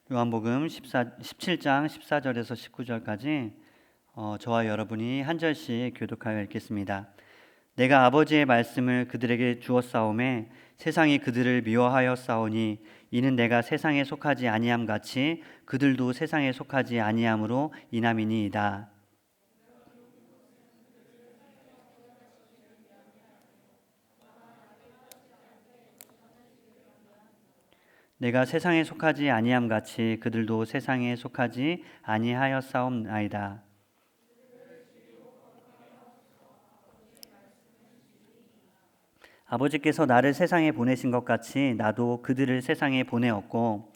요한복음 17장 14절에서 19절까지 저와 여러분이 한 절씩 교독하여 읽겠습니다. 내가 아버지의 말씀을 그들에게 주었사오매 세상이 그들을 미워하였사오니 이는 내가 세상에 속하지 아니함 같이 그들도 세상에 속하지 아니함으로 인함이니이다. 내가 세상에 속하지 아니함 같이 그들도 세상에 속하지 아니하였사옵나이다. 아버지께서 나를 세상에 보내신 것 같이 나도 그들을 세상에 보내었고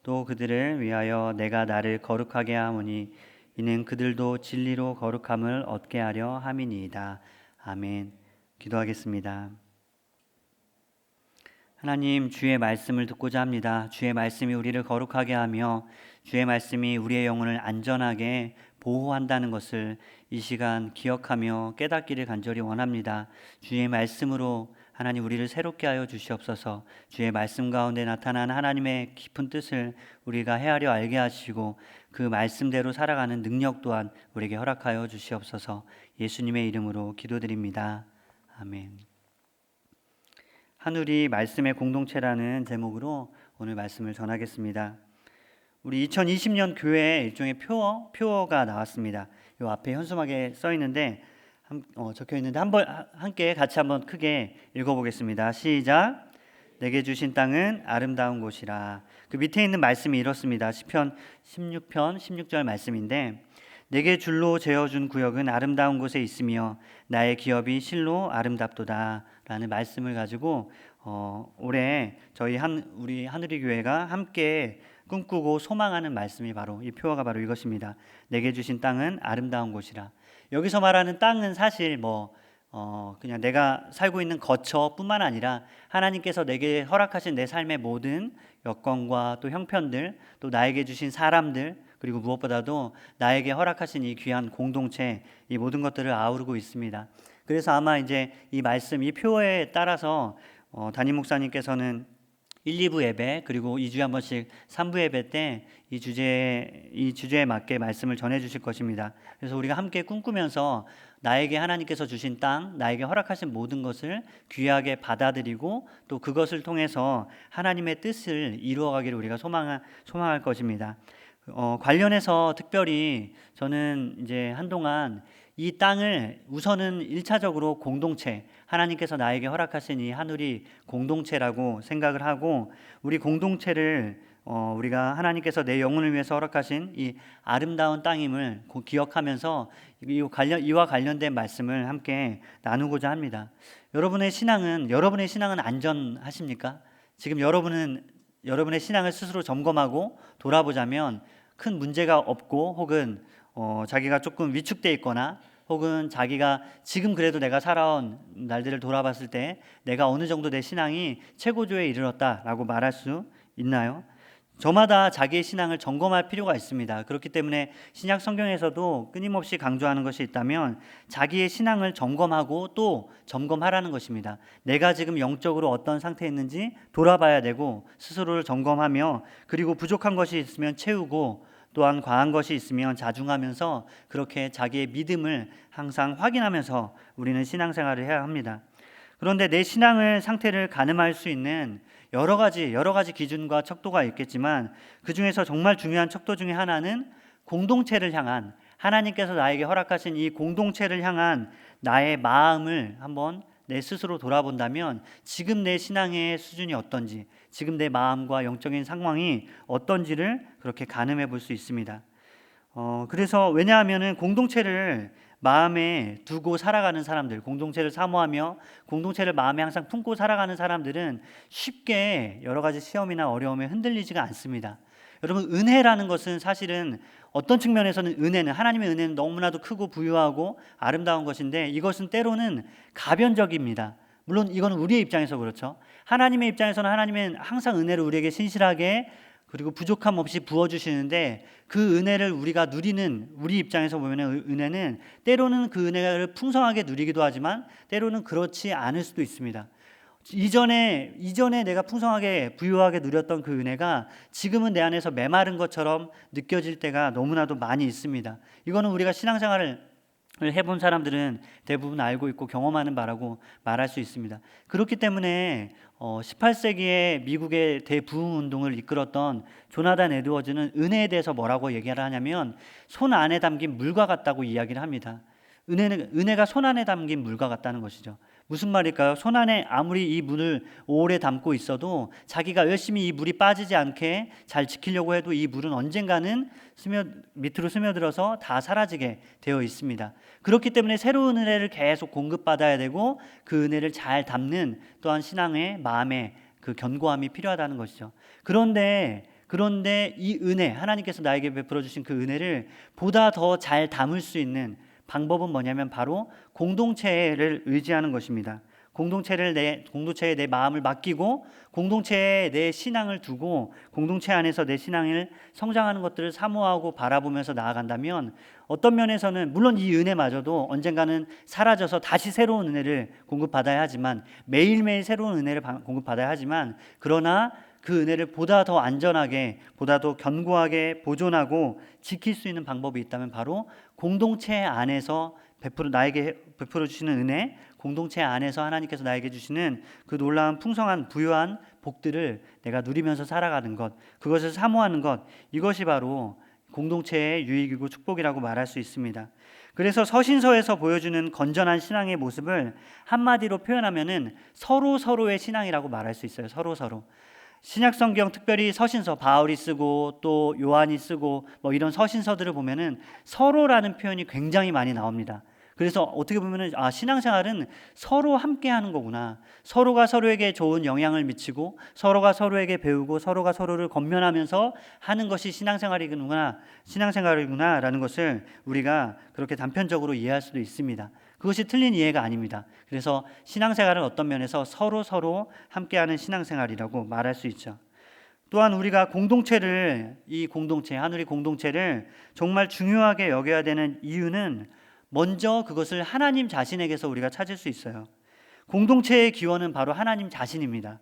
또 그들을 위하여 내가 나를 거룩하게 하오니 이는 그들도 진리로 거룩함을 얻게 하려 함이니이다. 아멘. 기도하겠습니다. 하나님, 주의 말씀을 듣고자 합니다. 주의 말씀이 우리를 거룩하게 하며 주의 말씀이 우리의 영혼을 안전하게 보호한다는 것을 이 시간 기억하며 깨닫기를 간절히 원합니다. 주의 말씀으로 하나님 우리를 새롭게 하여 주시옵소서. 주의 말씀 가운데 나타난 하나님의 깊은 뜻을 우리가 헤아려 알게 하시고 그 말씀대로 살아가는 능력 또한 우리에게 허락하여 주시옵소서. 예수님의 이름으로 기도드립니다. 아멘. 하늘이 말씀의 공동체라는 제목으로 오늘 말씀을 전하겠습니다. 우리 2020년 교회에 일종의 표어가 나왔습니다. 이 앞에 현수막에 써 있는데 적혀 있는데 함께 같이 한번 크게 읽어보겠습니다. 시작. 내게 주신 땅은 아름다운 곳이라. 그 밑에 있는 말씀이 이렇습니다. 시편 16편 16절 말씀인데 내게 줄로 재어준 구역은 아름다운 곳에 있으며 나의 기업이 실로 아름답도다 라는 말씀을 가지고 올해 우리 하늘이 교회가 함께 꿈꾸고 소망하는 말씀이 바로 이 표어가 바로 이것입니다. 내게 주신 땅은 아름다운 곳이라. 여기서 말하는 땅은 사실 그냥 내가 살고 있는 거처뿐만 아니라 하나님께서 내게 허락하신 내 삶의 모든 여건과 또 형편들, 또 나에게 주신 사람들, 그리고 무엇보다도 나에게 허락하신 이 귀한 공동체, 이 모든 것들을 아우르고 있습니다. 그래서 아마 이제 이 말씀, 이 표어에 따라서 담임 목사님께서는 1, 2부 예배 그리고 2주에 한 번씩 3부 예배 때 이 주제에 맞게 말씀을 전해 주실 것입니다. 그래서 우리가 함께 꿈꾸면서 나에게 하나님께서 주신 땅, 나에게 허락하신 모든 것을 귀하게 받아들이고 또 그것을 통해서 하나님의 뜻을 이루어가기를 우리가 소망할 것입니다. 관련해서 특별히 저는 이제 한동안 이 땅을 우선은 1차적으로 공동체, 하나님께서 나에게 허락하신 이 하늘이 공동체라고 생각을 하고 우리 공동체를 우리가 하나님께서 내 영혼을 위해서 허락하신 이 아름다운 땅임을 기억하면서 이와 관련된 말씀을 함께 나누고자 합니다. 여러분의 신앙은 안전하십니까? 지금 여러분의 신앙을 스스로 점검하고 돌아보자면 큰 문제가 없고 혹은 자기가 조금 위축돼 있거나 혹은 자기가 지금 그래도 내가 살아온 날들을 돌아봤을 때 내가 어느 정도 내 신앙이 최고조에 이르렀다라고 말할 수 있나요? 저마다 자기의 신앙을 점검할 필요가 있습니다. 그렇기 때문에 신약 성경에서도 끊임없이 강조하는 것이 있다면 자기의 신앙을 점검하고 또 점검하라는 것입니다. 내가 지금 영적으로 어떤 상태에 있는지 돌아봐야 되고 스스로를 점검하며 그리고 부족한 것이 있으면 채우고 또한 과한 것이 있으면 자중하면서 그렇게 자기의 믿음을 항상 확인하면서 우리는 신앙생활을 해야 합니다. 그런데 내 신앙을 상태를 가늠할 수 있는 여러 가지 기준과 척도가 있겠지만 그 중에서 정말 중요한 척도 중에 하나는 공동체를 향한 하나님께서 나에게 허락하신 이 공동체를 향한 나의 마음을 한번 내 스스로 돌아본다면 지금 내 신앙의 수준이 어떤지 지금 내 마음과 영적인 상황이 어떤지를 그렇게 가늠해 볼 수 있습니다. 그래서 왜냐하면은 공동체를 마음에 두고 살아가는 사람들, 공동체를 사모하며 공동체를 마음에 항상 품고 살아가는 사람들은 쉽게 여러 가지 시험이나 어려움에 흔들리지가 않습니다. 여러분, 은혜라는 것은 사실은 어떤 측면에서는 하나님의 은혜는 너무나도 크고 부유하고 아름다운 것인데 이것은 때로는 가변적입니다. 물론 이거는 우리의 입장에서 그렇죠. 하나님의 입장에서는 하나님은 항상 은혜를 우리에게 신실하게 그리고 부족함 없이 부어주시는데 그 은혜를 우리가 누리는 우리 입장에서 보면 은혜는 때로는 그 은혜를 풍성하게 누리기도 하지만 때로는 그렇지 않을 수도 있습니다. 이전에 내가 풍성하게 부유하게 누렸던 그 은혜가 지금은 내 안에서 메마른 것처럼 느껴질 때가 너무나도 많이 있습니다. 이거는 우리가 신앙생활을 해본 사람들은 대부분 알고 있고 경험하는 바라고 말할 수 있습니다. 그렇기 때문에 18세기에 미국의 대부흥 운동을 이끌었던 조나단 에드워즈는 은혜에 대해서 뭐라고 얘기를 하냐면 손 안에 담긴 물과 같다고 이야기를 합니다. 은혜가 손 안에 담긴 물과 같다는 것이죠. 무슨 말일까요? 손 안에 아무리 이 물을 오래 담고 있어도 자기가 열심히 이 물이 빠지지 않게 잘 지키려고 해도 이 물은 언젠가는 밑으로 스며들어서 다 사라지게 되어 있습니다. 그렇기 때문에 새로운 은혜를 계속 공급받아야 되고 그 은혜를 잘 담는 또한 신앙의 마음의 그 견고함이 필요하다는 것이죠. 그런데 이 은혜, 하나님께서 나에게 베풀어 주신 그 은혜를 보다 더 잘 담을 수 있는 방법은 뭐냐면 바로 공동체를 의지하는 것입니다. 공동체에 내 마음을 맡기고 공동체에 내 신앙을 두고 공동체 안에서 내 신앙을 성장하는 것들을 사모하고 바라보면서 나아간다면 어떤 면에서는 물론 이 은혜마저도 언젠가는 사라져서 다시 새로운 은혜를 공급받아야 하지만 매일매일 새로운 은혜를 공급받아야 하지만 그러나 그 은혜를 보다 더 안전하게 보다 더 견고하게 보존하고 지킬 수 있는 방법이 있다면 바로 공동체 안에서 나에게 베풀어 주시는 은혜, 공동체 안에서 하나님께서 나에게 주시는 그 놀라운 풍성한 부유한 복들을 내가 누리면서 살아가는 것, 그것을 사모하는 것, 이것이 바로 공동체의 유익이고 축복이라고 말할 수 있습니다. 그래서 서신서에서 보여주는 건전한 신앙의 모습을 한마디로 표현하면은 서로의 신앙이라고 말할 수 있어요. 서로. 신약성경 특별히 서신서 바울이 쓰고 또 요한이 쓰고 뭐 이런 서신서들을 보면은 서로라는 표현이 굉장히 많이 나옵니다. 그래서 어떻게 보면은 신앙생활은 서로 함께 하는 거구나. 서로가 서로에게 좋은 영향을 미치고 서로가 서로에게 배우고 서로가 서로를 권면하면서 하는 것이 신앙생활이구나라는 것을 우리가 그렇게 단편적으로 이해할 수도 있습니다. 그것이 틀린 이해가 아닙니다. 그래서 신앙생활은 어떤 면에서 서로 함께하는 신앙생활이라고 말할 수 있죠. 또한 우리가 하누리 공동체를 정말 중요하게 여겨야 되는 이유는 먼저 그것을 하나님 자신에게서 우리가 찾을 수 있어요. 공동체의 기원은 바로 하나님 자신입니다.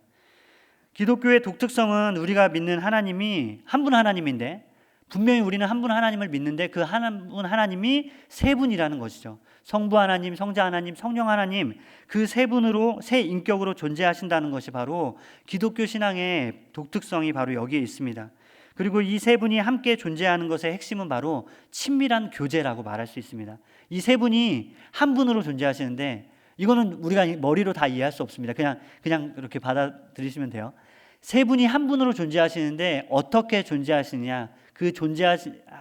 기독교의 독특성은 우리가 믿는 하나님이 한 분 하나님인데 분명히 우리는 한 분 하나님을 믿는데 그 한 분 하나님이 세 분이라는 것이죠. 성부 하나님, 성자 하나님, 성령 하나님, 그 세 분으로 세 인격으로 존재하신다는 것이 바로 기독교 신앙의 독특성이 바로 여기에 있습니다. 그리고 이 세 분이 함께 존재하는 것의 핵심은 바로 친밀한 교제라고 말할 수 있습니다. 이 세 분이 한 분으로 존재하시는데 이거는 우리가 머리로 다 이해할 수 없습니다. 그냥 그렇게 받아들이시면 돼요. 세 분이 한 분으로 존재하시는데 어떻게 존재하시느냐?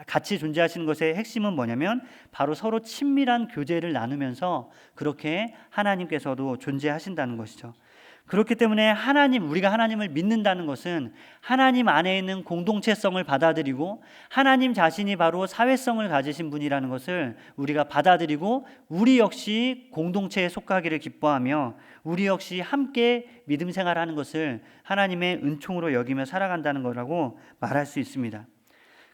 같이 존재하시는 것의 핵심은 뭐냐면 바로 서로 친밀한 교제를 나누면서 그렇게 하나님께서도 존재하신다는 것이죠. 그렇기 때문에 우리가 하나님을 믿는다는 것은 하나님 안에 있는 공동체성을 받아들이고 하나님 자신이 바로 사회성을 가지신 분이라는 것을 우리가 받아들이고 우리 역시 공동체에 속하기를 기뻐하며 우리 역시 함께 믿음 생활하는 것을 하나님의 은총으로 여기며 살아간다는 거라고 말할 수 있습니다.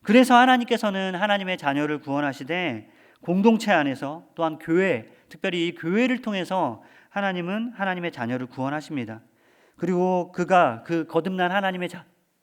그래서 하나님께서는 하나님의 자녀를 구원하시되 공동체 안에서 또한 교회, 특별히 이 교회를 통해서 하나님은 하나님의 자녀를 구원하십니다. 그리고 그 거듭난 하나님의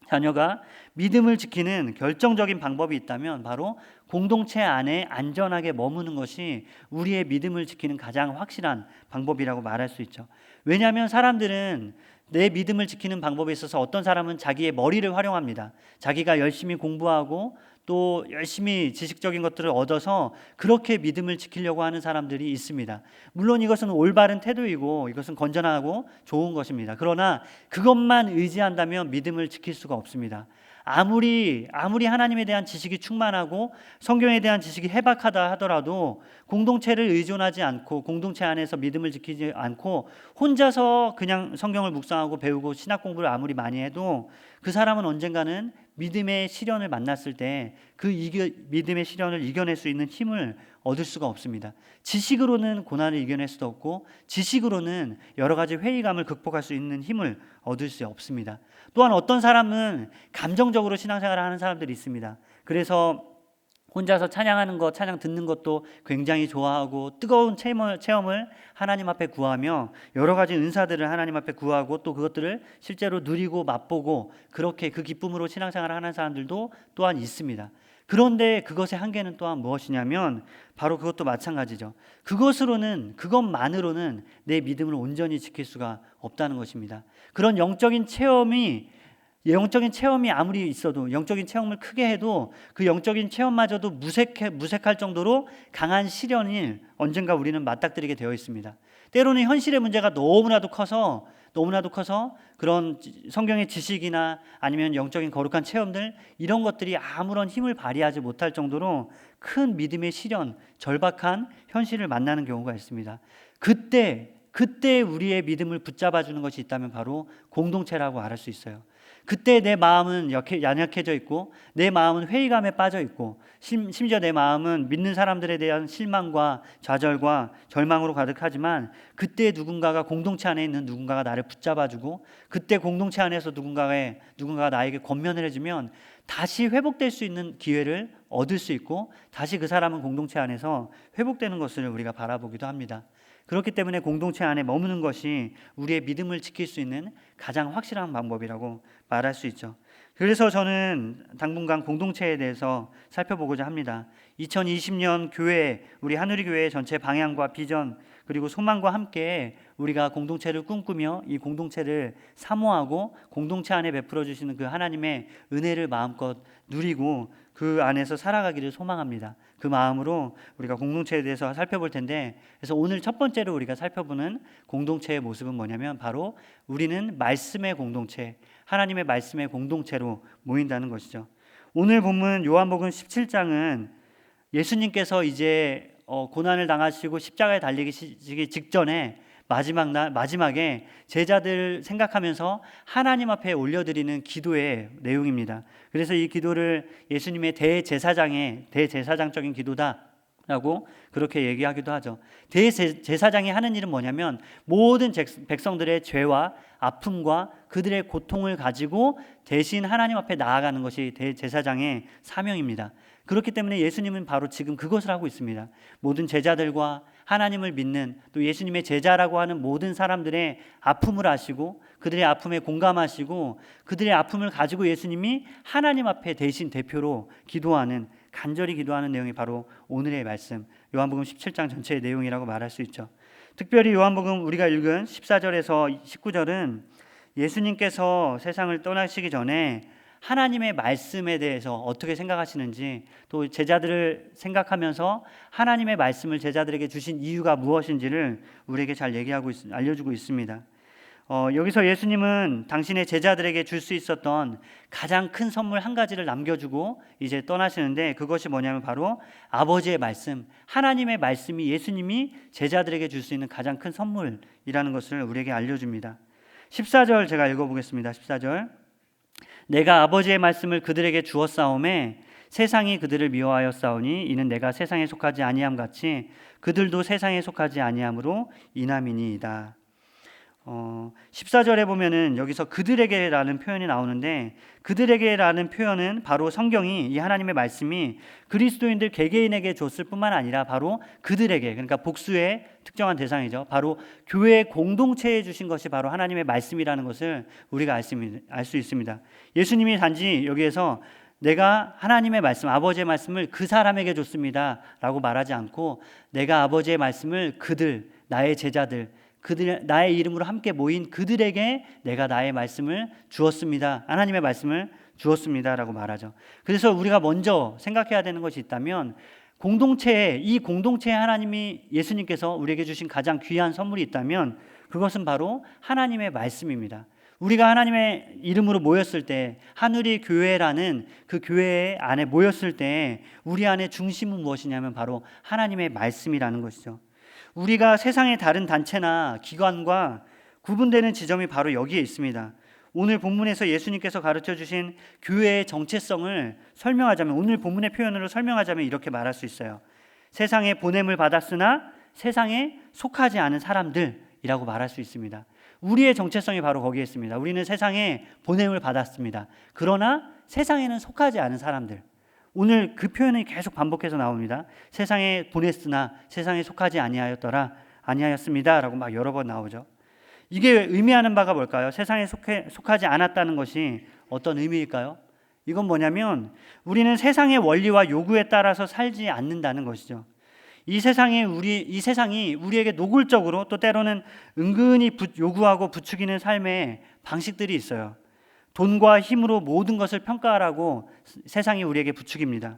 자녀가 믿음을 지키는 결정적인 방법이 있다면 바로 공동체 안에 안전하게 머무는 것이 우리의 믿음을 지키는 가장 확실한 방법이라고 말할 수 있죠. 왜냐하면 사람들은 내 믿음을 지키는 방법에 있어서 어떤 사람은 자기의 머리를 활용합니다. 자기가 열심히 공부하고 또 열심히 지식적인 것들을 얻어서 그렇게 믿음을 지키려고 하는 사람들이 있습니다. 물론 이것은 올바른 태도이고 이것은 건전하고 좋은 것입니다. 그러나 그것만 의지한다면 믿음을 지킬 수가 없습니다. 아무리 하나님에 대한 지식이 충만하고 성경에 대한 지식이 해박하다 하더라도 공동체를 의존하지 않고 공동체 안에서 믿음을 지키지 않고 혼자서 그냥 성경을 묵상하고 배우고 신학 공부를 아무리 많이 해도 그 사람은 언젠가는 믿음의 시련을 만났을 때 그 믿음의 시련을 이겨낼 수 있는 힘을 얻을 수가 없습니다. 지식으로는 고난을 이겨낼 수도 없고 지식으로는 여러 가지 회의감을 극복할 수 있는 힘을 얻을 수 없습니다. 또한 어떤 사람은 감정적으로 신앙생활을 하는 사람들이 있습니다. 그래서 혼자서 찬양하는 것, 찬양 듣는 것도 굉장히 좋아하고 뜨거운 체험을 하나님 앞에 구하며 여러 가지 은사들을 하나님 앞에 구하고 또 그것들을 실제로 누리고 맛보고 그렇게 그 기쁨으로 신앙생활을 하는 사람들도 또한 있습니다. 그런데 그것의 한계는 또한 무엇이냐면 바로 그것도 마찬가지죠. 그것만으로는 내 믿음을 온전히 지킬 수가 없다는 것입니다. 그런 영적인 체험이 아무리 있어도, 영적인 체험을 크게 해도 그 영적인 체험마저도 무색할 정도로 강한 시련이 언젠가 우리는 맞닥뜨리게 되어 있습니다. 때로는 현실의 문제가 너무나도 커서 그런 성경의 지식이나 아니면 영적인 거룩한 체험들, 이런 것들이 아무런 힘을 발휘하지 못할 정도로 큰 믿음의 시련, 절박한 현실을 만나는 경우가 있습니다. 그때 우리의 믿음을 붙잡아 주는 것이 있다면 바로 공동체라고 말할 수 있어요. 그때 내 마음은 연약해져 있고 내 마음은 회의감에 빠져 있고 심지어 내 마음은 믿는 사람들에 대한 실망과 좌절과 절망으로 가득하지만 그때 누군가가 공동체 안에 있는 누군가가 나를 붙잡아주고 그때 공동체 안에서 누군가가 나에게 권면을 해주면 다시 회복될 수 있는 기회를 얻을 수 있고 다시 그 사람은 공동체 안에서 회복되는 것을 우리가 바라보기도 합니다. 그렇기 때문에 공동체 안에 머무는 것이 우리의 믿음을 지킬 수 있는 가장 확실한 방법이라고 말할 수 있죠. 그래서 저는 당분간 공동체에 대해서 살펴보고자 합니다. 2020년 교회, 우리 하누리교회의 전체 방향과 비전 그리고 소망과 함께 우리가 공동체를 꿈꾸며 이 공동체를 사모하고 공동체 안에 베풀어 주시는 그 하나님의 은혜를 마음껏 누리고 그 안에서 살아가기를 소망합니다. 그 마음으로 우리가 공동체에 대해서 살펴볼 텐데, 그래서 오늘 첫 번째로 우리가 살펴보는 공동체의 모습은 뭐냐면 바로 우리는 말씀의 공동체, 하나님의 말씀의 공동체로 모인다는 것이죠. 오늘 본문 요한복음 17장은 예수님께서 이제 고난을 당하시고 십자가에 달리기 직전에 마지막에 제자들 생각하면서 하나님 앞에 올려드리는 기도의 내용입니다. 그래서 이 기도를 예수님의 대제사장적인 기도다라고 그렇게 얘기하기도 하죠. 대제사장이 하는 일은 뭐냐면 모든 백성들의 죄와 아픔과 그들의 고통을 가지고 대신 하나님 앞에 나아가는 것이 대제사장의 사명입니다. 그렇기 때문에 예수님은 바로 지금 그것을 하고 있습니다. 모든 제자들과 하나님을 믿는 또 예수님의 제자라고 하는 모든 사람들의 아픔을 아시고 그들의 아픔에 공감하시고 그들의 아픔을 가지고 예수님이 하나님 앞에 대신 대표로 간절히 기도하는 내용이 바로 오늘의 말씀 요한복음 17장 전체의 내용이라고 말할 수 있죠. 특별히 요한복음 우리가 읽은 14절에서 19절은 예수님께서 세상을 떠나시기 전에 하나님의 말씀에 대해서 어떻게 생각하시는지 또 제자들을 생각하면서 하나님의 말씀을 제자들에게 주신 이유가 무엇인지를 우리에게 잘 알려주고 있습니다. 여기서 예수님은 당신의 제자들에게 줄 수 있었던 가장 큰 선물 한 가지를 남겨주고 이제 떠나시는데 그것이 뭐냐면 바로 아버지의 말씀, 하나님의 말씀이 예수님이 제자들에게 줄 수 있는 가장 큰 선물이라는 것을 우리에게 알려줍니다. 14절 제가 읽어보겠습니다. 14절 내가 아버지의 말씀을 그들에게 주었사오매 세상이 그들을 미워하였사오니 이는 내가 세상에 속하지 아니함 같이 그들도 세상에 속하지 아니함으로 인함이니이다. 14절에 보면은 여기서 그들에게라는 표현이 나오는데 그들에게라는 표현은 바로 성경이 이 하나님의 말씀이 그리스도인들 개개인에게 줬을 뿐만 아니라 바로 그들에게, 그러니까 복수의 특정한 대상이죠. 바로 교회 공동체에 주신 것이 바로 하나님의 말씀이라는 것을 우리가 알 수 있습니다. 예수님이 단지 여기에서 내가 하나님의 말씀, 아버지의 말씀을 그 사람에게 줬습니다 라고 말하지 않고 내가 아버지의 말씀을 나의 제자들, 나의 이름으로 함께 모인 그들에게 내가 나의 말씀을 주었습니다. 하나님의 말씀을 주었습니다 라고 말하죠. 그래서 우리가 먼저 생각해야 되는 것이 있다면 이 공동체에 하나님이 예수님께서 우리에게 주신 가장 귀한 선물이 있다면 그것은 바로 하나님의 말씀입니다. 우리가 하나님의 이름으로 모였을 때 하누리 교회라는 그 교회 안에 모였을 때 우리 안에 중심은 무엇이냐면 바로 하나님의 말씀이라는 것이죠. 우리가 세상의 다른 단체나 기관과 구분되는 지점이 바로 여기에 있습니다. 오늘 본문에서 예수님께서 가르쳐 주신 교회의 정체성을 설명하자면 오늘 본문의 표현으로 설명하자면 이렇게 말할 수 있어요. 세상에 보냄을 받았으나 세상에 속하지 않은 사람들이라고 말할 수 있습니다. 우리의 정체성이 바로 거기에 있습니다. 우리는 세상에 보냄을 받았습니다. 그러나 세상에는 속하지 않은 사람들, 오늘 그 표현이 계속 반복해서 나옵니다. 세상에 보냈으나 세상에 속하지 아니하였습니다라고 막 여러 번 나오죠. 이게 의미하는 바가 뭘까요? 세상에 속하지 않았다는 것이 어떤 의미일까요? 이건 뭐냐면 우리는 세상의 원리와 요구에 따라서 살지 않는다는 것이죠. 이 세상이 우리에게 노골적으로 또 때로는 은근히 요구하고 부추기는 삶의 방식들이 있어요. 돈과 힘으로 모든 것을 평가하라고 세상이 우리에게 부추깁니다.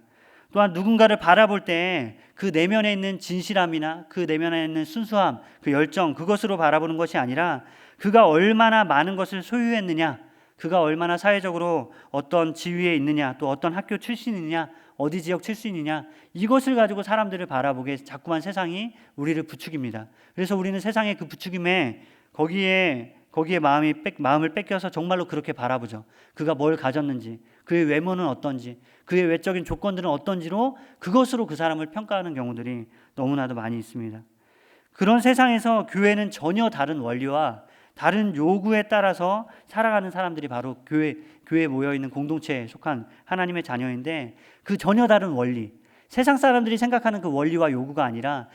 또한 누군가를 바라볼 때 그 내면에 있는 진실함이나 그 내면에 있는 순수함, 그 열정, 그것으로 바라보는 것이 아니라 그가 얼마나 많은 것을 소유했느냐, 그가 얼마나 사회적으로 어떤 지위에 있느냐, 또 어떤 학교 출신이냐, 어디 지역 출신이냐, 이것을 가지고 사람들을 바라보게 자꾸만 세상이 우리를 부추깁니다. 그래서 우리는 세상의 그 부추김에 거기에 마음을 뺏겨서 정말로 그렇게 바라보죠. 그가 뭘 가졌는지, 그의 외모는 어떤지, 그의 외적인 조건들은 어떤지로 그것으로 그 사람을 평가하는 경우들이 너무나도 많이 있습니다. 그런 세상에서 교회는 전혀 다른 원리와 다른 요구에 따라서 살아가는 사람들이 바로 교회에 모여있는 공동체에 속한 하나님의 자녀인데, 그 전혀 다른 원리, 세상 사람들이 생각하는 그 원리와 요구가 아니라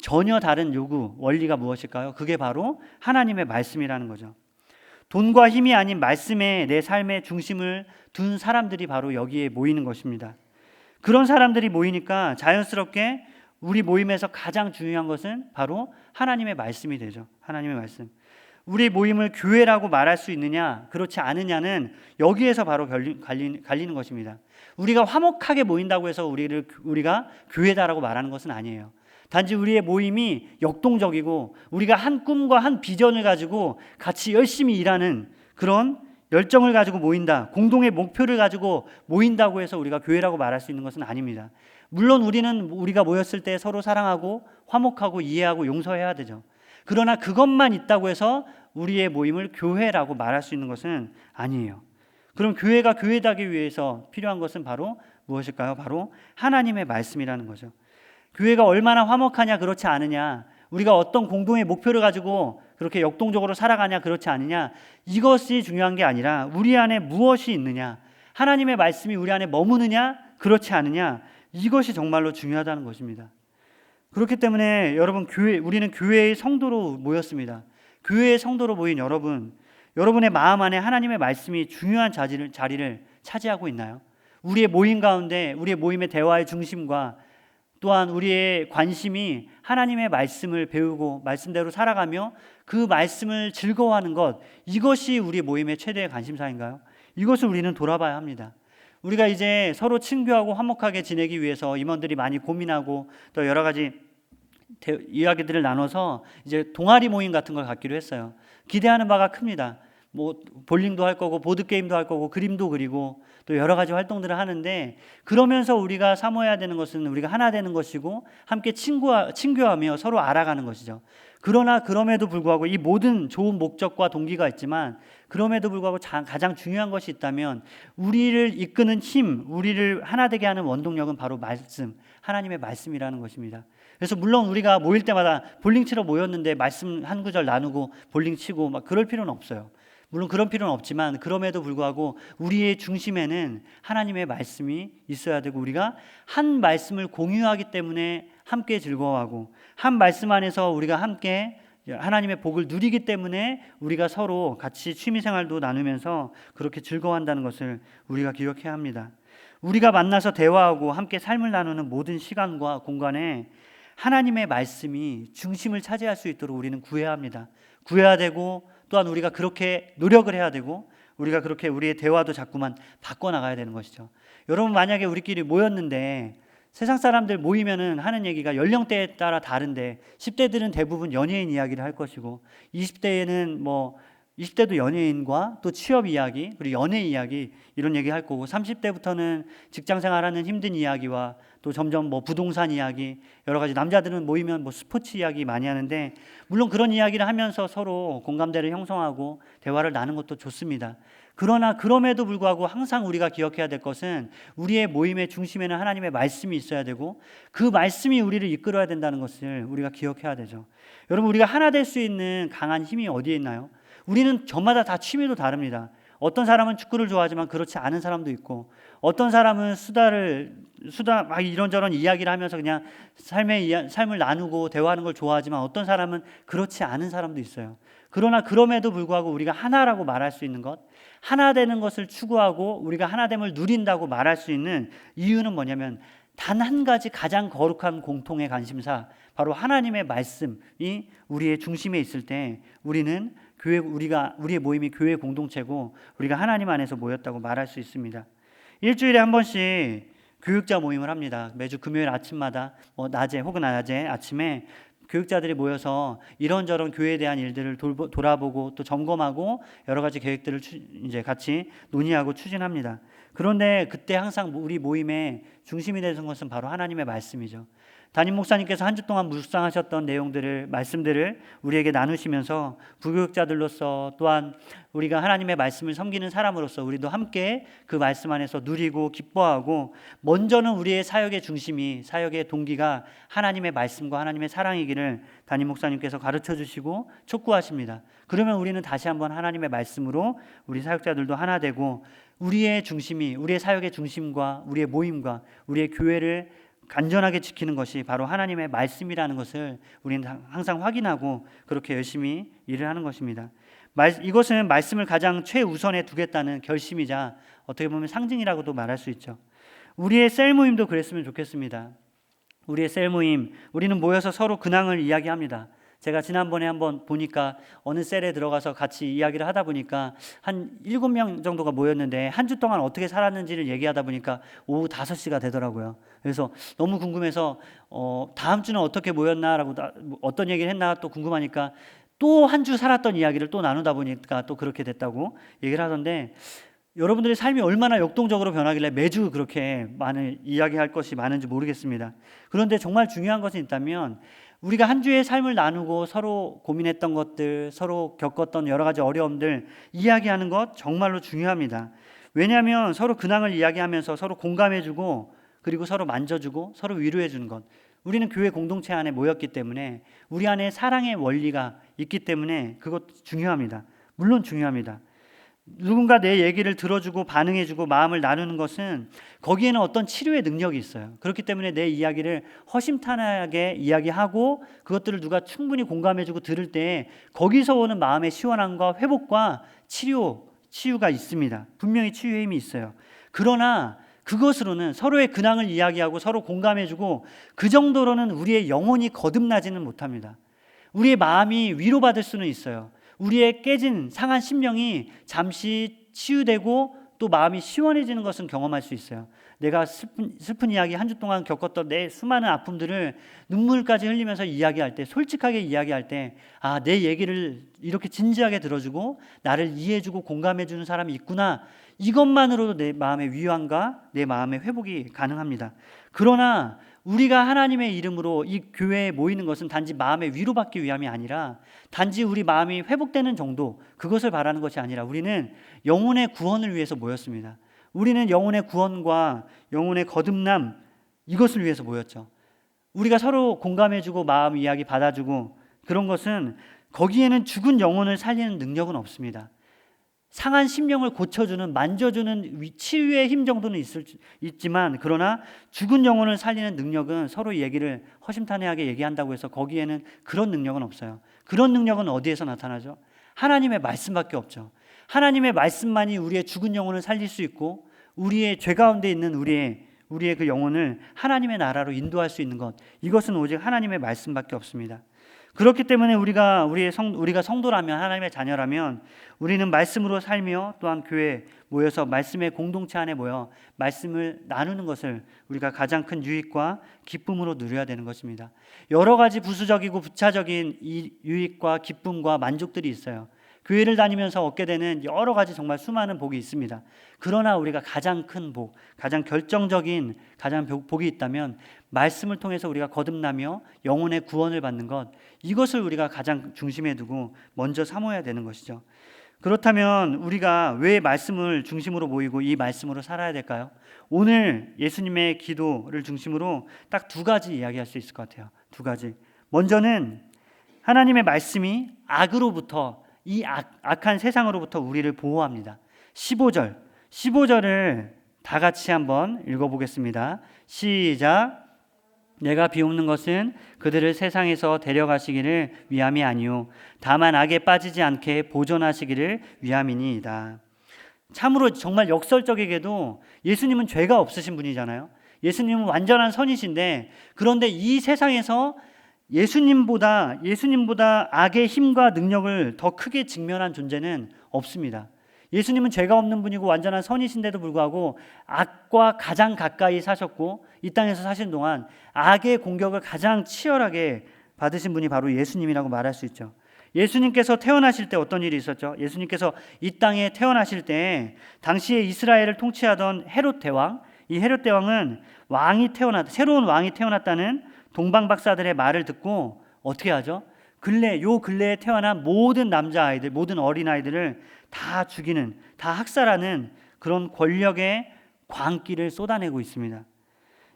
전혀 다른 요구, 원리가 무엇일까요? 그게 바로 하나님의 말씀이라는 거죠. 돈과 힘이 아닌 말씀에 내 삶의 중심을 둔 사람들이 바로 여기에 모이는 것입니다. 그런 사람들이 모이니까 자연스럽게 우리 모임에서 가장 중요한 것은 바로 하나님의 말씀이 되죠. 하나님의 말씀. 우리 모임을 교회라고 말할 수 있느냐, 그렇지 않느냐는 여기에서 바로 갈리는 것입니다. 우리가 화목하게 모인다고 해서 우리가 교회다라고 말하는 것은 아니에요. 단지 우리의 모임이 역동적이고 우리가 한 꿈과 한 비전을 가지고 같이 열심히 일하는 그런 열정을 가지고 모인다, 공동의 목표를 가지고 모인다고 해서 우리가 교회라고 말할 수 있는 것은 아닙니다. 물론 우리가 모였을 때 서로 사랑하고 화목하고 이해하고 용서해야 되죠. 그러나 그것만 있다고 해서 우리의 모임을 교회라고 말할 수 있는 것은 아니에요. 그럼 교회가 교회되기 위해서 필요한 것은 바로 무엇일까요? 바로 하나님의 말씀이라는 거죠. 교회가 얼마나 화목하냐, 그렇지 않으냐, 우리가 어떤 공동의 목표를 가지고 그렇게 역동적으로 살아가냐, 그렇지 않으냐, 이것이 중요한 게 아니라 우리 안에 무엇이 있느냐, 하나님의 말씀이 우리 안에 머무느냐, 그렇지 않으냐, 이것이 정말로 중요하다는 것입니다. 그렇기 때문에 여러분, 우리는 교회의 성도로 모였습니다. 교회의 성도로 모인 여러분의 마음 안에 하나님의 말씀이 중요한 자리를 차지하고 있나요? 우리의 모임 가운데 우리의 모임의 대화의 중심과 또한 우리의 관심이 하나님의 말씀을 배우고 말씀대로 살아가며 그 말씀을 즐거워하는 것, 이것이 우리 모임의 최대의 관심사인가요? 이것을 우리는 돌아봐야 합니다. 우리가 이제 서로 친교하고 화목하게 지내기 위해서 임원들이 많이 고민하고 또 여러 가지 이야기들을 나눠서 이제 동아리 모임 같은 걸 갖기로 했어요. 기대하는 바가 큽니다. 볼링도 할 거고 보드게임도 할 거고 그림도 그리고 또 여러 가지 활동들을 하는데, 그러면서 우리가 사모해야 되는 것은 우리가 하나 되는 것이고 함께 친교하며 서로 알아가는 것이죠. 그러나 그럼에도 불구하고 이 모든 좋은 목적과 동기가 있지만, 그럼에도 불구하고 가장 중요한 것이 있다면 우리를 이끄는 힘, 우리를 하나 되게 하는 원동력은 바로 말씀, 하나님의 말씀이라는 것입니다. 그래서 물론 우리가 모일 때마다 볼링 치러 모였는데 말씀 한 구절 나누고 볼링 치고 막 그럴 필요는 없어요. 물론 그런 필요는 없지만 그럼에도 불구하고 우리의 중심에는 하나님의 말씀이 있어야 되고, 우리가 한 말씀을 공유하기 때문에 함께 즐거워하고, 한 말씀 안에서 우리가 함께 하나님의 복을 누리기 때문에 우리가 서로 같이 취미생활도 나누면서 그렇게 즐거워한다는 것을 우리가 기억해야 합니다. 우리가 만나서 대화하고 함께 삶을 나누는 모든 시간과 공간에 하나님의 말씀이 중심을 차지할 수 있도록 우리는 구해야 합니다. 구해야 되고, 또한 우리가 그렇게 노력을 해야 되고, 우리가 그렇게 우리의 대화도 자꾸만 바꿔나가야 되는 것이죠. 여러분, 만약에 우리끼리 모였는데 세상 사람들 모이면은 하는 얘기가 연령대에 따라 다른데 10대들은 대부분 연예인 이야기를 할 것이고, 20대에는 20대도 연예인과 또 취업 이야기, 그리고 연애 이야기, 이런 얘기 할 거고, 30대부터는 직장생활하는 힘든 이야기와 또 점점 부동산 이야기, 여러 가지, 남자들은 모이면 스포츠 이야기 많이 하는데, 물론 그런 이야기를 하면서 서로 공감대를 형성하고 대화를 나누는 것도 좋습니다. 그러나 그럼에도 불구하고 항상 우리가 기억해야 될 것은 우리의 모임의 중심에는 하나님의 말씀이 있어야 되고, 그 말씀이 우리를 이끌어야 된다는 것을 우리가 기억해야 되죠. 여러분, 우리가 하나 될 수 있는 강한 힘이 어디에 있나요? 우리는 저마다 다 취미도 다릅니다. 어떤 사람은 축구를 좋아하지만 그렇지 않은 사람도 있고, 어떤 사람은 수다 막 이런저런 이야기를 하면서 그냥 삶을 나누고 대화하는 걸 좋아하지만 어떤 사람은 그렇지 않은 사람도 있어요. 그러나 그럼에도 불구하고 우리가 하나라고 말할 수 있는 것, 하나 되는 것을 추구하고 우리가 하나됨을 누린다고 말할 수 있는 이유는 뭐냐면, 단 한 가지 가장 거룩한 공통의 관심사, 바로 하나님의 말씀이 우리의 중심에 있을 때 우리는 우리의 모임이 교회 공동체고 우리가 하나님 안에서 모였다고 말할 수 있습니다. 일주일에 한 번씩 교육자 모임을 합니다. 매주 금요일 아침마다 낮에 혹은 낮에 아침에 교육자들이 모여서 이런저런 교회에 대한 일들을 돌아보고 또 점검하고 여러 가지 계획들을 이제 같이 논의하고 추진합니다. 그런데 그때 항상 우리 모임의 중심이 되는 것은 바로 하나님의 말씀이죠. 담임 목사님께서 한 주 동안 묵상하셨던 말씀들을 우리에게 나누시면서 부교육자들로서 또한 우리가 하나님의 말씀을 섬기는 사람으로서 우리도 함께 그 말씀 안에서 누리고 기뻐하고, 먼저는 우리의 사역의 중심이, 사역의 동기가 하나님의 말씀과 하나님의 사랑이기를 담임 목사님께서 가르쳐 주시고 촉구하십니다. 그러면 우리는 다시 한번 하나님의 말씀으로 우리 사역자들도 하나 되고, 우리의 중심이, 우리의 사역의 중심과 우리의 모임과 우리의 교회를 간절하게 지키는 것이 바로 하나님의 말씀이라는 것을 우리는 항상 확인하고 그렇게 열심히 일을 하는 것입니다. 이것은 말씀을 가장 최우선에 두겠다는 결심이자 어떻게 보면 상징이라고도 말할 수 있죠. 우리의 셀 모임도 그랬으면 좋겠습니다. 우리의 셀 모임, 우리는 모여서 서로 근황을 이야기합니다. 제가 지난번에 한번 보니까 어느 셀에 들어가서 같이 이야기를 하다 보니까 한 7명 정도가 모였는데 한 주 동안 어떻게 살았는지를 얘기하다 보니까 오후 5시가 되더라고요. 그래서 너무 궁금해서 다음 주는 어떻게 모였나라고 어떤 얘기를 했나 또 궁금하니까 또 한 주 살았던 이야기를 또 나누다 보니까 또 그렇게 됐다고 얘기를 하던데, 여러분들의 삶이 얼마나 역동적으로 변하길래 매주 그렇게 많은 이야기할 것이 많은지 모르겠습니다. 그런데 정말 중요한 것이 있다면, 우리가 한 주의 삶을 나누고 서로 고민했던 것들, 서로 겪었던 여러 가지 어려움들 이야기하는 것 정말로 중요합니다. 왜냐하면 서로 근황을 이야기하면서 서로 공감해주고, 그리고 서로 만져주고 서로 위로해주는 것, 우리는 교회 공동체 안에 모였기 때문에 우리 안에 사랑의 원리가 있기 때문에 그것 중요합니다. 물론 중요합니다. 누군가 내 얘기를 들어주고 반응해주고 마음을 나누는 것은 거기에는 어떤 치료의 능력이 있어요. 그렇기 때문에 내 이야기를 허심탄회하게 이야기하고 그것들을 누가 충분히 공감해주고 들을 때 거기서 오는 마음의 시원함과 회복과 치유가 있습니다. 분명히 치유의 힘이 있어요. 그러나 그것으로는 서로의 근황을 이야기하고 서로 공감해주고 그 정도로는 우리의 영혼이 거듭나지는 못합니다. 우리의 마음이 위로받을 수는 있어요. 우리의 깨진 상한 심령이 잠시 치유되고 또 마음이 시원해지는 것은 경험할 수 있어요. 내가 슬픈 이야기, 한 주 동안 겪었던 내 수많은 아픔들을 눈물까지 흘리면서 이야기할 때, 솔직하게 이야기할 때, 내 얘기를 이렇게 진지하게 들어주고 나를 이해해주고 공감해주는 사람이 있구나, 이것만으로도 내 마음의 위안과 내 마음의 회복이 가능합니다. 그러나 우리가 하나님의 이름으로 이 교회에 모이는 것은 단지 마음의 위로받기 위함이 아니라, 단지 우리 마음이 회복되는 정도, 그것을 바라는 것이 아니라 우리는 영혼의 구원을 위해서 모였습니다. 우리는 영혼의 구원과 영혼의 거듭남, 이것을 위해서 모였죠. 우리가 서로 공감해주고 마음 이야기 받아주고 그런 것은, 거기에는 죽은 영혼을 살리는 능력은 없습니다. 상한 심령을 고쳐주는, 만져주는 치유의 힘 정도는 있지만, 그러나 죽은 영혼을 살리는 능력은, 서로 얘기를 허심탄회하게 얘기한다고 해서 거기에는 그런 능력은 없어요. 그런 능력은 어디에서 나타나죠? 하나님의 말씀밖에 없죠. 하나님의 말씀만이 우리의 죽은 영혼을 살릴 수 있고, 우리의 죄 가운데 있는 우리의 그 영혼을 하나님의 나라로 인도할 수 있는 것, 이것은 오직 하나님의 말씀밖에 없습니다. 그렇기 때문에 우리가 성도라면, 하나님의 자녀라면 우리는 말씀으로 살며 또한 교회에 모여서 말씀의 공동체 안에 모여 말씀을 나누는 것을 우리가 가장 큰 유익과 기쁨으로 누려야 되는 것입니다. 여러 가지 부수적이고 부차적인 이 유익과 기쁨과 만족들이 있어요. 교회를 다니면서 얻게 되는 여러 가지 정말 수많은 복이 있습니다. 그러나 우리가 가장 큰 복, 가장 결정적인 복이 있다면, 말씀을 통해서 우리가 거듭나며 영혼의 구원을 받는 것, 이것을 우리가 가장 중심에 두고 먼저 삼아야 되는 것이죠. 그렇다면 우리가 왜 말씀을 중심으로 모이고 이 말씀으로 살아야 될까요? 오늘 예수님의 기도를 중심으로 딱 2가지 이야기할 수 있을 것 같아요. 2가지. 먼저는 하나님의 말씀이 악으로부터, 이 악한 세상으로부터 우리를 보호합니다. 15절을 다 같이 한번 읽어보겠습니다. 시작. 내가 비옵는 것은 그들을 세상에서 데려가시기를 위함이 아니요 다만 악에 빠지지 않게 보존하시기를 위함이니이다. 참으로 정말 역설적이게도 예수님은 죄가 없으신 분이잖아요. 예수님은 완전한 선이신데, 그런데 이 세상에서 예수님보다 악의 힘과 능력을 더 크게 직면한 존재는 없습니다. 예수님은 죄가 없는 분이고 완전한 선이신데도 불구하고 악과 가장 가까이 사셨고, 이 땅에서 사신 동안 악의 공격을 가장 치열하게 받으신 분이 바로 예수님이라고 말할 수 있죠. 예수님께서 태어나실 때 어떤 일이 있었죠? 예수님께서 이 땅에 태어나실 때 당시에 이스라엘을 통치하던 헤롯 대왕, 이 헤롯 대왕은 새로운 왕이 태어났다는 동방 박사들의 말을 듣고 어떻게 하죠? 근래에 태어난 모든 남자아이들, 모든 어린아이들을 다 죽이는, 다 학살하는 그런 권력의 광기를 쏟아내고 있습니다.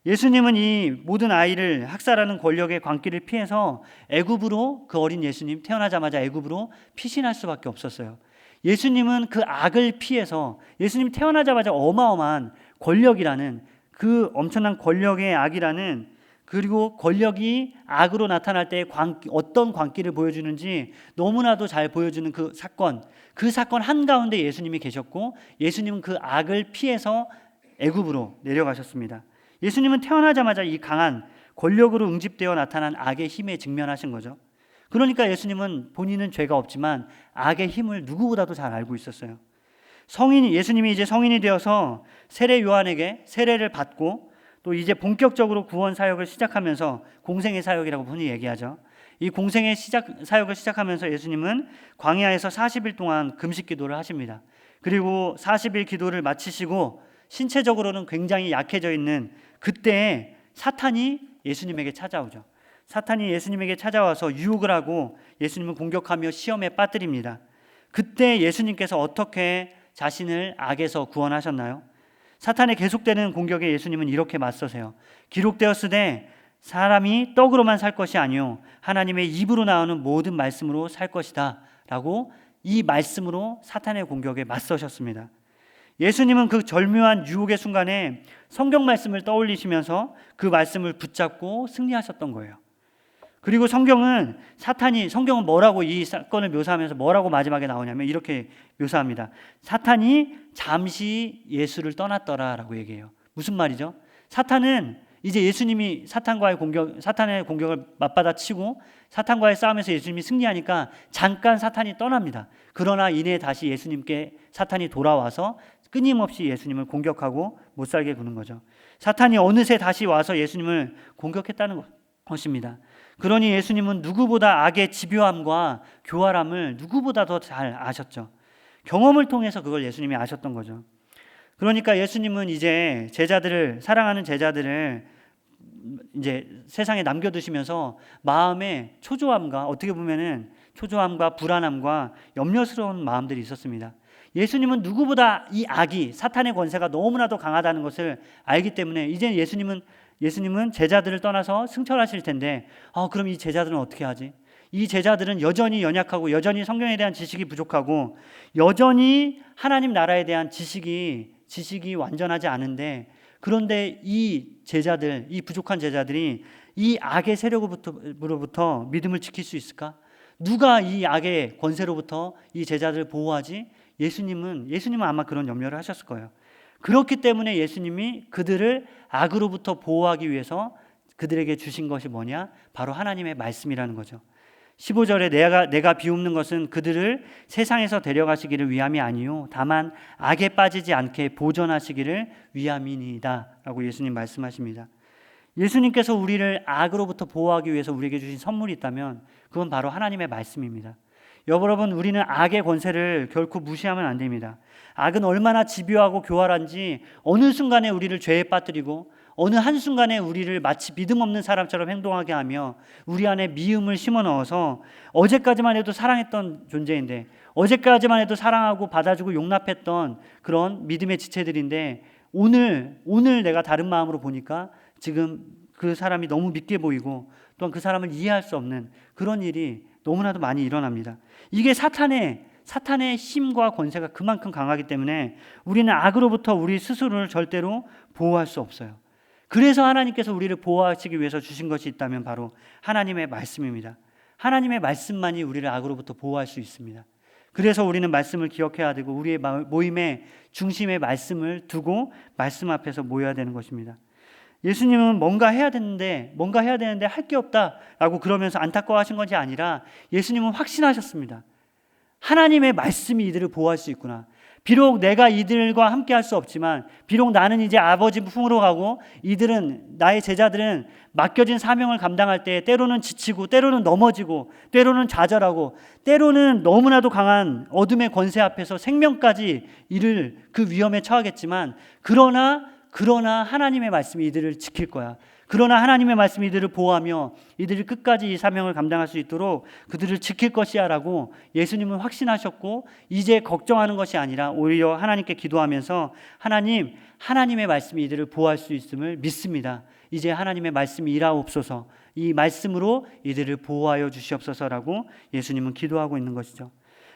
예수님은 이 모든 아이를 학살하는 권력의 광기를 피해서 애굽으로, 그 어린 예수님 태어나자마자 애굽으로 피신할 수밖에 없었어요. 예수님은 그 악을 피해서, 예수님 태어나자마자 어마어마한 권력이라는, 그 엄청난 권력의 악이라는, 그리고 권력이 악으로 나타날 때 어떤 광기를 보여주는지 너무나도 잘 보여주는 그 사건 한가운데 예수님이 계셨고, 예수님은 그 악을 피해서 애굽으로 내려가셨습니다. 예수님은 태어나자마자 이 강한 권력으로 응집되어 나타난 악의 힘에 직면하신 거죠. 그러니까 예수님은 본인은 죄가 없지만 악의 힘을 누구보다도 잘 알고 있었어요. 예수님이 이제 성인이 되어서 세례 요한에게 세례를 받고, 또 이제 본격적으로 구원 사역을 시작하면서, 공생의 사역이라고 흔히 얘기하죠. 이 공생의 사역을 시작하면서 예수님은 광야에서 40일 동안 금식 기도를 하십니다. 그리고 40일 기도를 마치시고 신체적으로는 굉장히 약해져 있는 그때 사탄이 예수님에게 찾아오죠. 사탄이 예수님에게 찾아와서 유혹을 하고 예수님을 공격하며 시험에 빠뜨립니다. 그때 예수님께서 어떻게 자신을 악에서 구원하셨나요? 사탄의 계속되는 공격에 예수님은 이렇게 맞서세요. 기록되었으되 사람이 떡으로만 살 것이 아니요 하나님의 입으로 나오는 모든 말씀으로 살 것이다 라고, 이 말씀으로 사탄의 공격에 맞서셨습니다. 예수님은 그 절묘한 유혹의 순간에 성경 말씀을 떠올리시면서 그 말씀을 붙잡고 승리하셨던 거예요. 그리고 성경은 뭐라고 이 사건을 묘사하면서 뭐라고 마지막에 나오냐면 이렇게 묘사합니다. 사탄이 잠시 예수를 떠났더라라고 얘기해요. 무슨 말이죠? 사탄은 이제 예수님이 사탄의 공격을 맞받아치고 사탄과의 싸움에서 예수님이 승리하니까 잠깐 사탄이 떠납니다. 그러나 이내 다시 예수님께 사탄이 돌아와서 끊임없이 예수님을 공격하고 못살게 구는 거죠. 사탄이 어느새 다시 와서 예수님을 공격했다는 것입니다. 그러니 예수님은 누구보다 악의 집요함과 교활함을 누구보다 더 잘 아셨죠. 경험을 통해서 그걸 예수님이 아셨던 거죠. 그러니까 예수님은 이제 사랑하는 제자들을 이제 세상에 남겨두시면서 마음에 어떻게 보면은 초조함과 불안함과 염려스러운 마음들이 있었습니다. 예수님은 누구보다 이 악이, 사탄의 권세가 너무나도 강하다는 것을 알기 때문에 이제 예수님은 제자들을 떠나서 승천하실 텐데, 그럼 이 제자들은 어떻게 하지? 이 제자들은 여전히 연약하고 여전히 성경에 대한 지식이 부족하고 여전히 하나님 나라에 대한 지식이 완전하지 않은데, 그런데 이 부족한 제자들이 이 악의 세력으로부터 믿음을 지킬 수 있을까? 누가 이 악의 권세로부터 이 제자들을 보호하지? 예수님은 아마 그런 염려를 하셨을 거예요. 그렇기 때문에 예수님이 그들을 악으로부터 보호하기 위해서 그들에게 주신 것이 뭐냐? 바로 하나님의 말씀이라는 거죠. 15절에 내가 비옵는 것은 그들을 세상에서 데려가시기를 위함이 아니요 다만 악에 빠지지 않게 보존하시기를 위함이니이다 라고 예수님 말씀하십니다. 예수님께서 우리를 악으로부터 보호하기 위해서 우리에게 주신 선물이 있다면 그건 바로 하나님의 말씀입니다. 여러분, 우리는 악의 권세를 결코 무시하면 안 됩니다. 악은 얼마나 집요하고 교활한지 어느 순간에 우리를 죄에 빠뜨리고 어느 한순간에 우리를 마치 믿음 없는 사람처럼 행동하게 하며 우리 안에 미움을 심어 넣어서 어제까지만 해도 사랑했던 존재인데, 어제까지만 해도 사랑하고 받아주고 용납했던 그런 믿음의 지체들인데 오늘 내가 다른 마음으로 보니까 지금 그 사람이 너무 믿게 보이고 또한 그 사람을 이해할 수 없는 그런 일이 너무나도 많이 일어납니다. 이게 사탄의 사탄의 힘과 권세가 그만큼 강하기 때문에 우리는 악으로부터 우리 스스로를 절대로 보호할 수 없어요. 그래서 하나님께서 우리를 보호하시기 위해서 주신 것이 있다면 바로 하나님의 말씀입니다. 하나님의 말씀만이 우리를 악으로부터 보호할 수 있습니다. 그래서 우리는 말씀을 기억해야 되고 우리의 모임의 중심에 말씀을 두고 말씀 앞에서 모여야 되는 것입니다. 예수님은 뭔가 해야 되는데 할 게 없다라고 그러면서 안타까워하신 것이 아니라 예수님은 확신하셨습니다. 하나님의 말씀이 이들을 보호할 수 있구나. 비록 내가 이들과 함께 할 수 없지만, 비록 나는 이제 아버지 품으로 가고 이들은, 나의 제자들은 맡겨진 사명을 감당할 때 때로는 지치고 때로는 넘어지고 때로는 좌절하고 때로는 너무나도 강한 어둠의 권세 앞에서 생명까지 잃을 그 위험에 처하겠지만, 그러나 하나님의 말씀이 이들을 지킬 거야. 그러나 하나님의 말씀이 이들을 보호하며 이들이 끝까지 이 사명을 감당할 수 있도록 그들을 지킬 것이야 라고 예수님은 확신하셨고, 이제 걱정하는 것이 아니라 오히려 하나님께 기도하면서 하나님의 말씀이 이들을 보호할 수 있음을 믿습니다. 이제 하나님의 말씀이 일하옵소서, 이 말씀으로 이들을 보호하여 주시옵소서라고 예수님은 기도하고 있는 것이죠.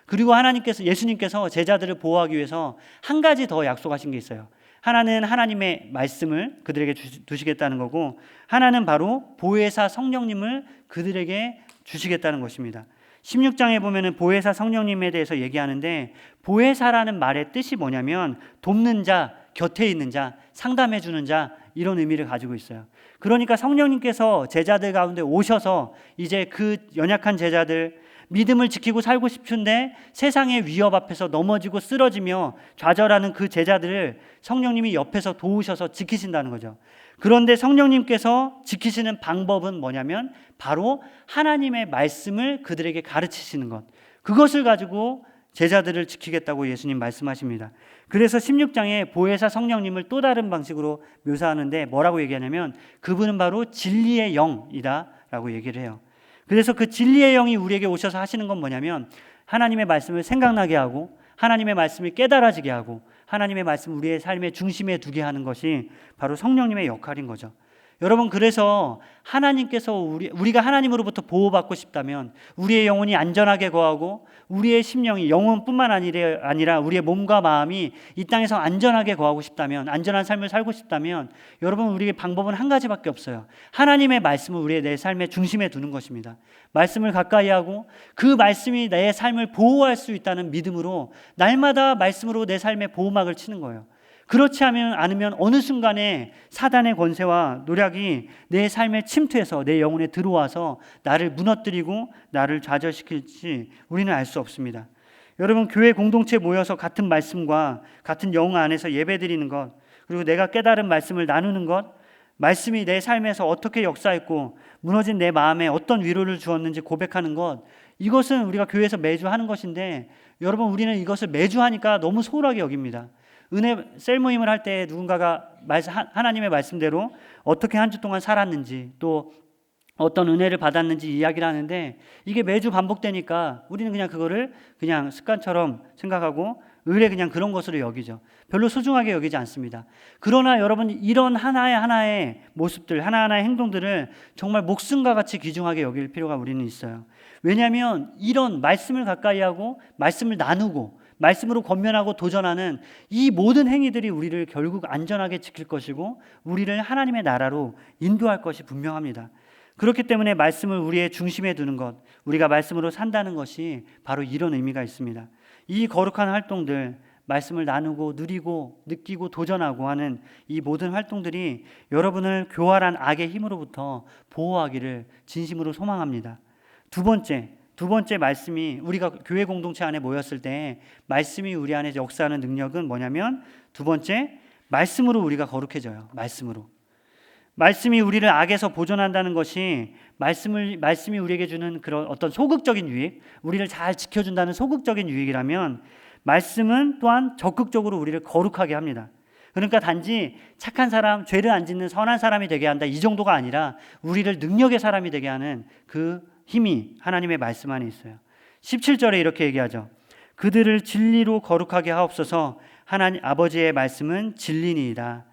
그리고 예수님께서 제자들을 보호하기 위해서 한 가지 더 약속하신 게 있어요. 하나는 하나님의 말씀을 그들에게 두시겠다는 거고, 하나는 바로 보혜사 성령님을 그들에게 주시겠다는 것입니다. 16장에 보면은 보혜사 성령님에 대해서 얘기하는데, 보혜사라는 말의 뜻이 뭐냐면 돕는 자, 곁에 있는 자, 상담해 주는 자, 이런 의미를 가지고 있어요. 그러니까 성령님께서 제자들 가운데 오셔서 이제 그 연약한 제자들, 믿음을 지키고 살고 싶은데 세상의 위협 앞에서 넘어지고 쓰러지며 좌절하는 그 제자들을 성령님이 옆에서 도우셔서 지키신다는 거죠. 그런데 성령님께서 지키시는 방법은 뭐냐면 바로 하나님의 말씀을 그들에게 가르치시는 것, 그것을 가지고 제자들을 지키겠다고 예수님 말씀하십니다. 그래서 16장에 보혜사 성령님을 또 다른 방식으로 묘사하는데 뭐라고 얘기하냐면, 그분은 바로 진리의 영이다 라고 얘기를 해요. 그래서 그 진리의 영이 우리에게 오셔서 하시는 건 뭐냐면, 하나님의 말씀을 생각나게 하고 하나님의 말씀을 깨달아지게 하고 하나님의 말씀을 우리의 삶의 중심에 두게 하는 것이 바로 성령님의 역할인 거죠. 여러분, 그래서 하나님께서 우리가 하나님으로부터 보호받고 싶다면, 우리의 영혼이 안전하게 거하고 우리의 심령이, 영혼뿐만 아니라 우리의 몸과 마음이 이 땅에서 안전하게 거하고 싶다면, 안전한 삶을 살고 싶다면, 여러분, 우리의 방법은 한 가지밖에 없어요. 하나님의 말씀을 우리의 내 삶의 중심에 두는 것입니다. 말씀을 가까이 하고 그 말씀이 내 삶을 보호할 수 있다는 믿음으로 날마다 말씀으로 내 삶의 보호막을 치는 거예요. 그렇지 않으면 어느 순간에 사단의 권세와 노력이 내 삶에 침투해서 내 영혼에 들어와서 나를 무너뜨리고 나를 좌절시킬지 우리는 알 수 없습니다. 여러분, 교회 공동체에 모여서 같은 말씀과 같은 영 안에서 예배드리는 것, 그리고 내가 깨달은 말씀을 나누는 것, 말씀이 내 삶에서 어떻게 역사했고 무너진 내 마음에 어떤 위로를 주었는지 고백하는 것, 이것은 우리가 교회에서 매주 하는 것인데, 여러분, 우리는 이것을 매주 하니까 너무 소홀하게 여깁니다. 은혜 셀 모임을 할 때 누군가가 하나님의 말씀대로 어떻게 한 주 동안 살았는지, 또 어떤 은혜를 받았는지 이야기를 하는데, 이게 매주 반복되니까 우리는 그냥 그거를 그냥 습관처럼 생각하고 의뢰 그냥 그런 것으로 여기죠. 별로 소중하게 여기지 않습니다. 그러나 여러분, 이런 하나의 모습들, 하나하나의 행동들을 정말 목숨과 같이 귀중하게 여길 필요가 우리는 있어요. 왜냐하면 이런 말씀을 가까이 하고 말씀을 나누고 말씀으로 권면하고 도전하는 이 모든 행위들이 우리를 결국 안전하게 지킬 것이고 우리를 하나님의 나라로 인도할 것이 분명합니다. 그렇기 때문에 말씀을 우리의 중심에 두는 것, 우리가 말씀으로 산다는 것이 바로 이런 의미가 있습니다. 이 거룩한 활동들, 말씀을 나누고 누리고 느끼고 도전하고 하는 이 모든 활동들이 여러분을 교활한 악의 힘으로부터 보호하기를 진심으로 소망합니다. 두 번째 말씀이, 우리가 교회 공동체 안에 모였을 때 말씀이 우리 안에 역사하는 능력은 뭐냐면, 두 번째, 말씀으로 우리가 거룩해져요. 말씀이 우리를 악에서 보존한다는 것이, 말씀이 우리에게 주는 그런 어떤 소극적인 유익, 우리를 잘 지켜준다는 소극적인 유익이라면, 말씀은 또한 적극적으로 우리를 거룩하게 합니다. 그러니까 단지 착한 사람, 죄를 안 짓는 선한 사람이 되게 한다, 이 정도가 아니라 우리를 능력의 사람이 되게 하는 그 힘이 하나님의 말씀 안에 있어요. 17절에 이렇게 얘기하죠. 그들을 진리로 거룩하게 하옵소서. 하나님 아버지의 말씀은 진리니이다.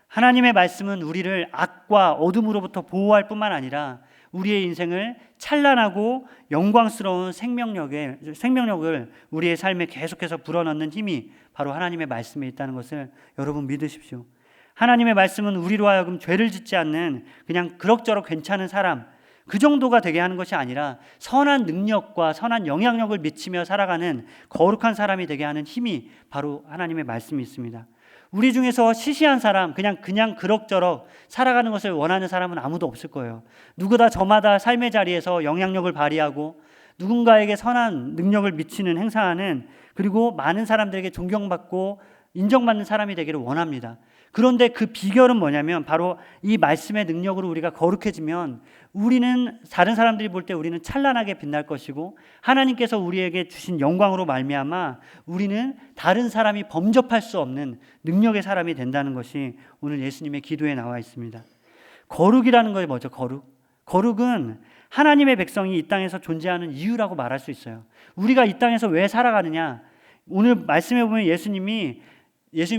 하나님의 말씀은 우리를 악과 어둠으로부터 보호할 뿐만 아니라 우리의 인생을 찬란하고 영광스러운 생명력을 우리의 삶에 계속해서 불어넣는 힘이 바로 하나님의 말씀에 있다는 것을 여러분 믿으십시오. 하나님의 말씀은 우리로 하여금 죄를 짓지 않는 그냥 그럭저럭 괜찮은 사람, 그 정도가 되게 하는 것이 아니라 선한 능력과 선한 영향력을 미치며 살아가는 거룩한 사람이 되게 하는 힘이 바로 하나님의 말씀이 있습니다. 우리 중에서 시시한 사람, 그냥 그럭저럭 살아가는 것을 원하는 사람은 아무도 없을 거예요. 누구나 저마다 삶의 자리에서 영향력을 발휘하고 누군가에게 선한 능력을 미치는 행사하는, 그리고 많은 사람들에게 존경받고 인정받는 사람이 되기를 원합니다. 그런데 그 비결은 뭐냐면 바로 이 말씀의 능력으로 우리가 거룩해지면 우리는 다른 사람들이 볼 때 우리는 찬란하게 빛날 것이고, 하나님께서 우리에게 주신 영광으로 말미암아 우리는 다른 사람이 범접할 수 없는 능력의 사람이 된다는 것이 오늘 예수님의 기도에 나와 있습니다. 거룩이라는 것이 뭐죠? 거룩은 하나님의 백성이 이 땅에서 존재하는 이유라고 말할 수 있어요. 우리가 이 땅에서 왜 살아가느냐? 오늘 말씀해 보면 예수님이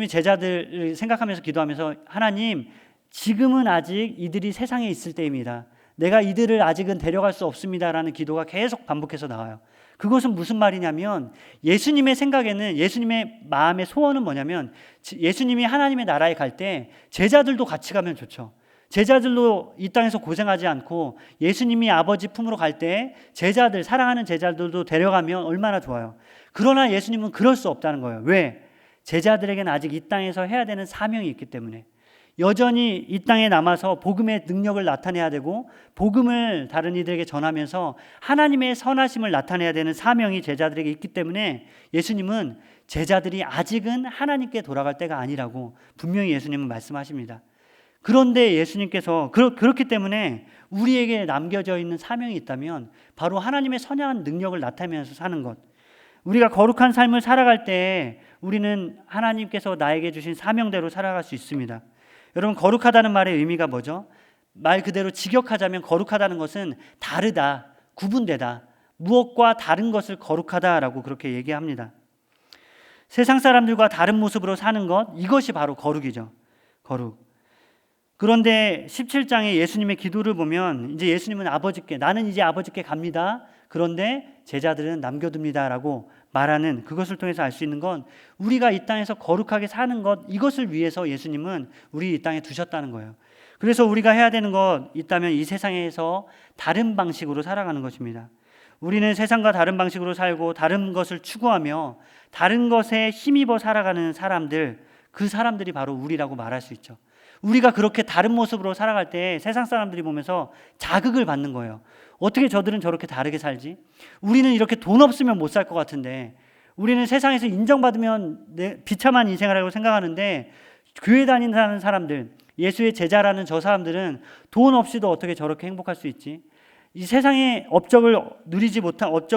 제자들을 생각하면서 기도하면서, 하나님, 지금은 아직 이들이 세상에 있을 때입니다. 내가 이들을 아직은 데려갈 수 없습니다라는 기도가 계속 반복해서 나와요. 그것은 무슨 말이냐면, 예수님의 생각에는, 예수님의 마음의 소원은 뭐냐면, 예수님이 하나님의 나라에 갈 때 제자들도 같이 가면 좋죠. 제자들도 이 땅에서 고생하지 않고 예수님이 아버지 품으로 갈 때 제자들, 사랑하는 제자들도 데려가면 얼마나 좋아요. 그러나 예수님은 그럴 수 없다는 거예요. 왜? 제자들에게는 아직 이 땅에서 해야 되는 사명이 있기 때문에, 여전히 이 땅에 남아서 복음의 능력을 나타내야 되고 복음을 다른 이들에게 전하면서 하나님의 선하심을 나타내야 되는 사명이 제자들에게 있기 때문에 예수님은 제자들이 아직은 하나님께 돌아갈 때가 아니라고 분명히 예수님은 말씀하십니다. 그런데 예수님께서 그렇기 때문에 우리에게 남겨져 있는 사명이 있다면 바로 하나님의 선한 능력을 나타내면서 사는 것, 우리가 거룩한 삶을 살아갈 때 우리는 하나님께서 나에게 주신 사명대로 살아갈 수 있습니다. 여러분, 거룩하다는 말의 의미가 뭐죠? 말 그대로 직역하자면 거룩하다는 것은 다르다, 구분되다, 무엇과 다른 것을 거룩하다라고 그렇게 얘기합니다. 세상 사람들과 다른 모습으로 사는 것, 이것이 바로 거룩이죠. 거룩. 그런데 17장에 예수님의 기도를 보면 이제 예수님은 아버지께, 나는 이제 아버지께 갑니다. 그런데 제자들은 남겨둡니다라고 말하는, 그것을 통해서 알 수 있는 건 우리가 이 땅에서 거룩하게 사는 것, 이것을 위해서 예수님은 우리 이 땅에 두셨다는 거예요. 그래서 우리가 해야 되는 것 있다면 이 세상에서 다른 방식으로 살아가는 것입니다. 우리는 세상과 다른 방식으로 살고 다른 것을 추구하며 다른 것에 힘입어 살아가는 사람들, 그 사람들이 바로 우리라고 말할 수 있죠. 우리가 그렇게 다른 모습으로 살아갈 때 세상 사람들이 보면서 자극을 받는 거예요. 어떻게 저들은 저렇게 다르게 살지? 우리는 이렇게 돈 없으면 못 살 것 같은데, 우리는 세상에서 인정받으면 비참한 인생을 하려고 생각하는데, 교회 다니는 사람들, 예수의 제자라는 저 사람들은 돈 없이도 어떻게 저렇게 행복할 수 있지? 이 세상의 업적을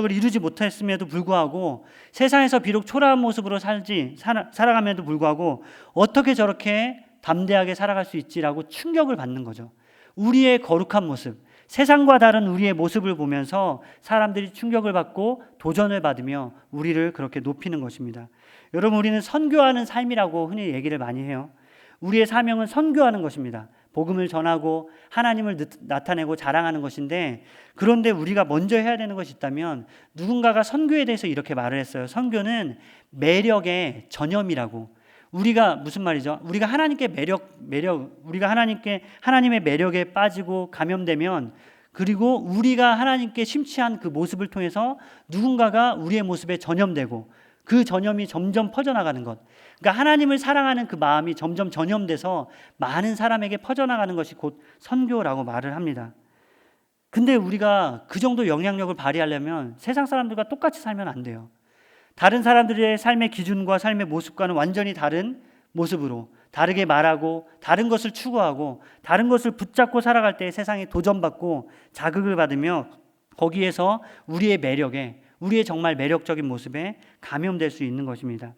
이루지 못했음에도 불구하고, 세상에서 비록 초라한 모습으로 살아감에도 불구하고 어떻게 저렇게 담대하게 살아갈 수 있지라고 충격을 받는 거죠. 우리의 거룩한 모습, 세상과 다른 우리의 모습을 보면서 사람들이 충격을 받고 도전을 받으며 우리를 그렇게 높이는 것입니다. 여러분, 우리는 선교하는 삶이라고 흔히 얘기를 많이 해요. 우리의 사명은 선교하는 것입니다. 복음을 전하고 하나님을 나타내고 자랑하는 것인데, 그런데 우리가 먼저 해야 되는 것이 있다면, 누군가가 선교에 대해서 이렇게 말을 했어요. 선교는 매력의 전염이라고. 우리가 무슨 말이죠? 우리가 하나님께 우리가 하나님의 매력에 빠지고 감염되면, 그리고 우리가 하나님께 심취한 그 모습을 통해서 누군가가 우리의 모습에 전염되고 그 전염이 점점 퍼져나가는 것, 그러니까 하나님을 사랑하는 그 마음이 점점 전염돼서 많은 사람에게 퍼져나가는 것이 곧 선교라고 말을 합니다. 근데 우리가 그 정도 영향력을 발휘하려면 세상 사람들과 똑같이 살면 안 돼요. 다른 사람들의 삶의 기준과 삶의 모습과는 완전히 다른 모습으로 다르게 말하고 다른 것을 추구하고 다른 것을 붙잡고 살아갈 때 세상에 도전받고 자극을 받으며 거기에서 우리의 매력에, 우리의 정말 매력적인 모습에 감염될 수 있는 것입니다.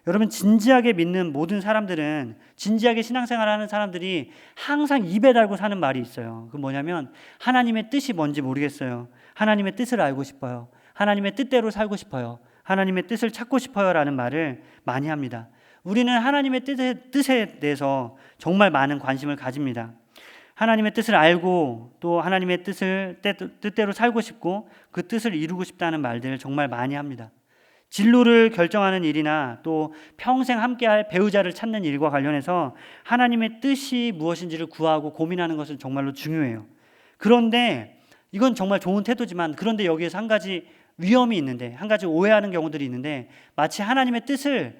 여러분, 진지하게 믿는 모든 사람들은, 진지하게 신앙생활하는 사람들이 항상 입에 달고 사는 말이 있어요. 그 뭐냐면, 하나님의 뜻이 뭔지 모르겠어요. 하나님의 뜻을 알고 싶어요. 하나님의 뜻대로 살고 싶어요. 하나님의 뜻을 찾고 싶어요 라는 말을 많이 합니다. 우리는 하나님의 뜻에 대해서 정말 많은 관심을 가집니다. 하나님의 뜻을 알고 또 하나님의 뜻대로 살고 싶고 그 뜻을 이루고 싶다는 말들을 정말 많이 합니다. 진로를 결정하는 일이나 또 평생 함께할 배우자를 찾는 일과 관련해서 하나님의 뜻이 무엇인지를 구하고 고민하는 것은 정말로 중요해요. 그런데 이건 정말 좋은 태도지만, 그런데 여기에서 한 가지 위험이 있는데, 한 가지 오해하는 경우들이 있는데, 마치 하나님의 뜻을,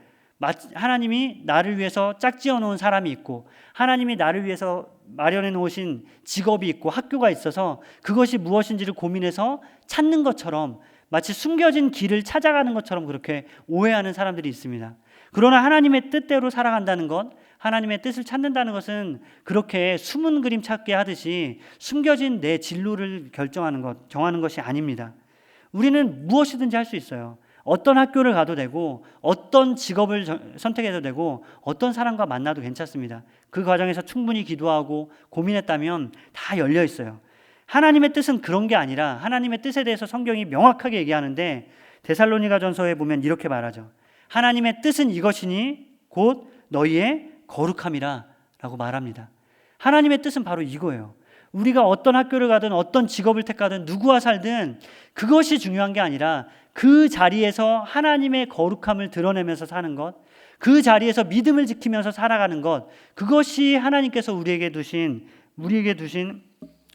하나님이 나를 위해서 짝지어 놓은 사람이 있고 하나님이 나를 위해서 마련해 놓으신 직업이 있고 학교가 있어서 그것이 무엇인지를 고민해서 찾는 것처럼, 마치 숨겨진 길을 찾아가는 것처럼 그렇게 오해하는 사람들이 있습니다. 그러나 하나님의 뜻대로 살아간다는 것, 하나님의 뜻을 찾는다는 것은 그렇게 숨은 그림 찾기 하듯이 숨겨진 내 진로를 결정하는 것, 정하는 것이 아닙니다. 우리는 무엇이든지 할 수 있어요. 어떤 학교를 가도 되고 어떤 직업을 선택해도 되고 어떤 사람과 만나도 괜찮습니다. 그 과정에서 충분히 기도하고 고민했다면 다 열려 있어요. 하나님의 뜻은 그런 게 아니라, 하나님의 뜻에 대해서 성경이 명확하게 얘기하는데 데살로니가전서에 보면 이렇게 말하죠. 하나님의 뜻은 이것이니 곧 너희의 거룩함이라 라고 말합니다. 하나님의 뜻은 바로 이거예요. 우리가 어떤 학교를 가든 어떤 직업을 택하든 누구와 살든 그것이 중요한 게 아니라 그 자리에서 하나님의 거룩함을 드러내면서 사는 것, 그 자리에서 믿음을 지키면서 살아가는 것, 그것이 하나님께서 우리에게 두신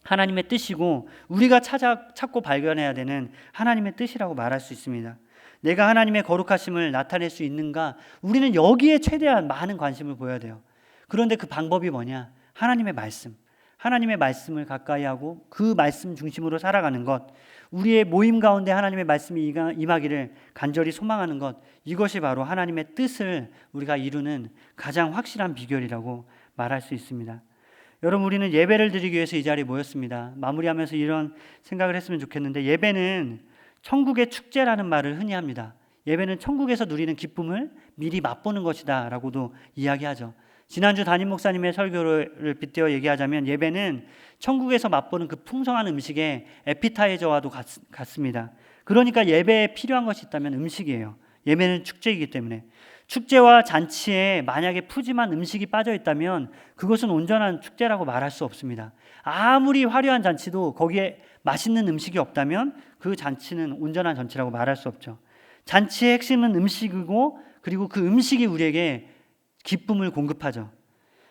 하나님의 뜻이고 우리가 찾고 발견해야 되는 하나님의 뜻이라고 말할 수 있습니다. 내가 하나님의 거룩하심을 나타낼 수 있는가? 우리는 여기에 최대한 많은 관심을 보여야 돼요. 그런데 그 방법이 뭐냐? 하나님의 말씀. 하나님의 말씀을 가까이 하고 그 말씀 중심으로 살아가는 것, 우리의 모임 가운데 하나님의 말씀이 임하기를 간절히 소망하는 것, 이것이 바로 하나님의 뜻을 우리가 이루는 가장 확실한 비결이라고 말할 수 있습니다. 여러분, 우리는 예배를 드리기 위해서 이 자리에 모였습니다. 마무리하면서 이런 생각을 했으면 좋겠는데, 예배는 천국의 축제라는 말을 흔히 합니다. 예배는 천국에서 누리는 기쁨을 미리 맛보는 것이다 라고도 이야기하죠. 지난주 담임 목사님의 설교를 빗대어 얘기하자면 예배는 천국에서 맛보는 그 풍성한 음식의 에피타이저와도 같습니다. 그러니까 예배에 필요한 것이 있다면 음식이에요. 예배는 축제이기 때문에. 축제와 잔치에 만약에 푸짐한 음식이 빠져 있다면 그것은 온전한 축제라고 말할 수 없습니다. 아무리 화려한 잔치도 거기에 맛있는 음식이 없다면 그 잔치는 온전한 잔치라고 말할 수 없죠. 잔치의 핵심은 음식이고 그리고 그 음식이 우리에게 기쁨을 공급하죠.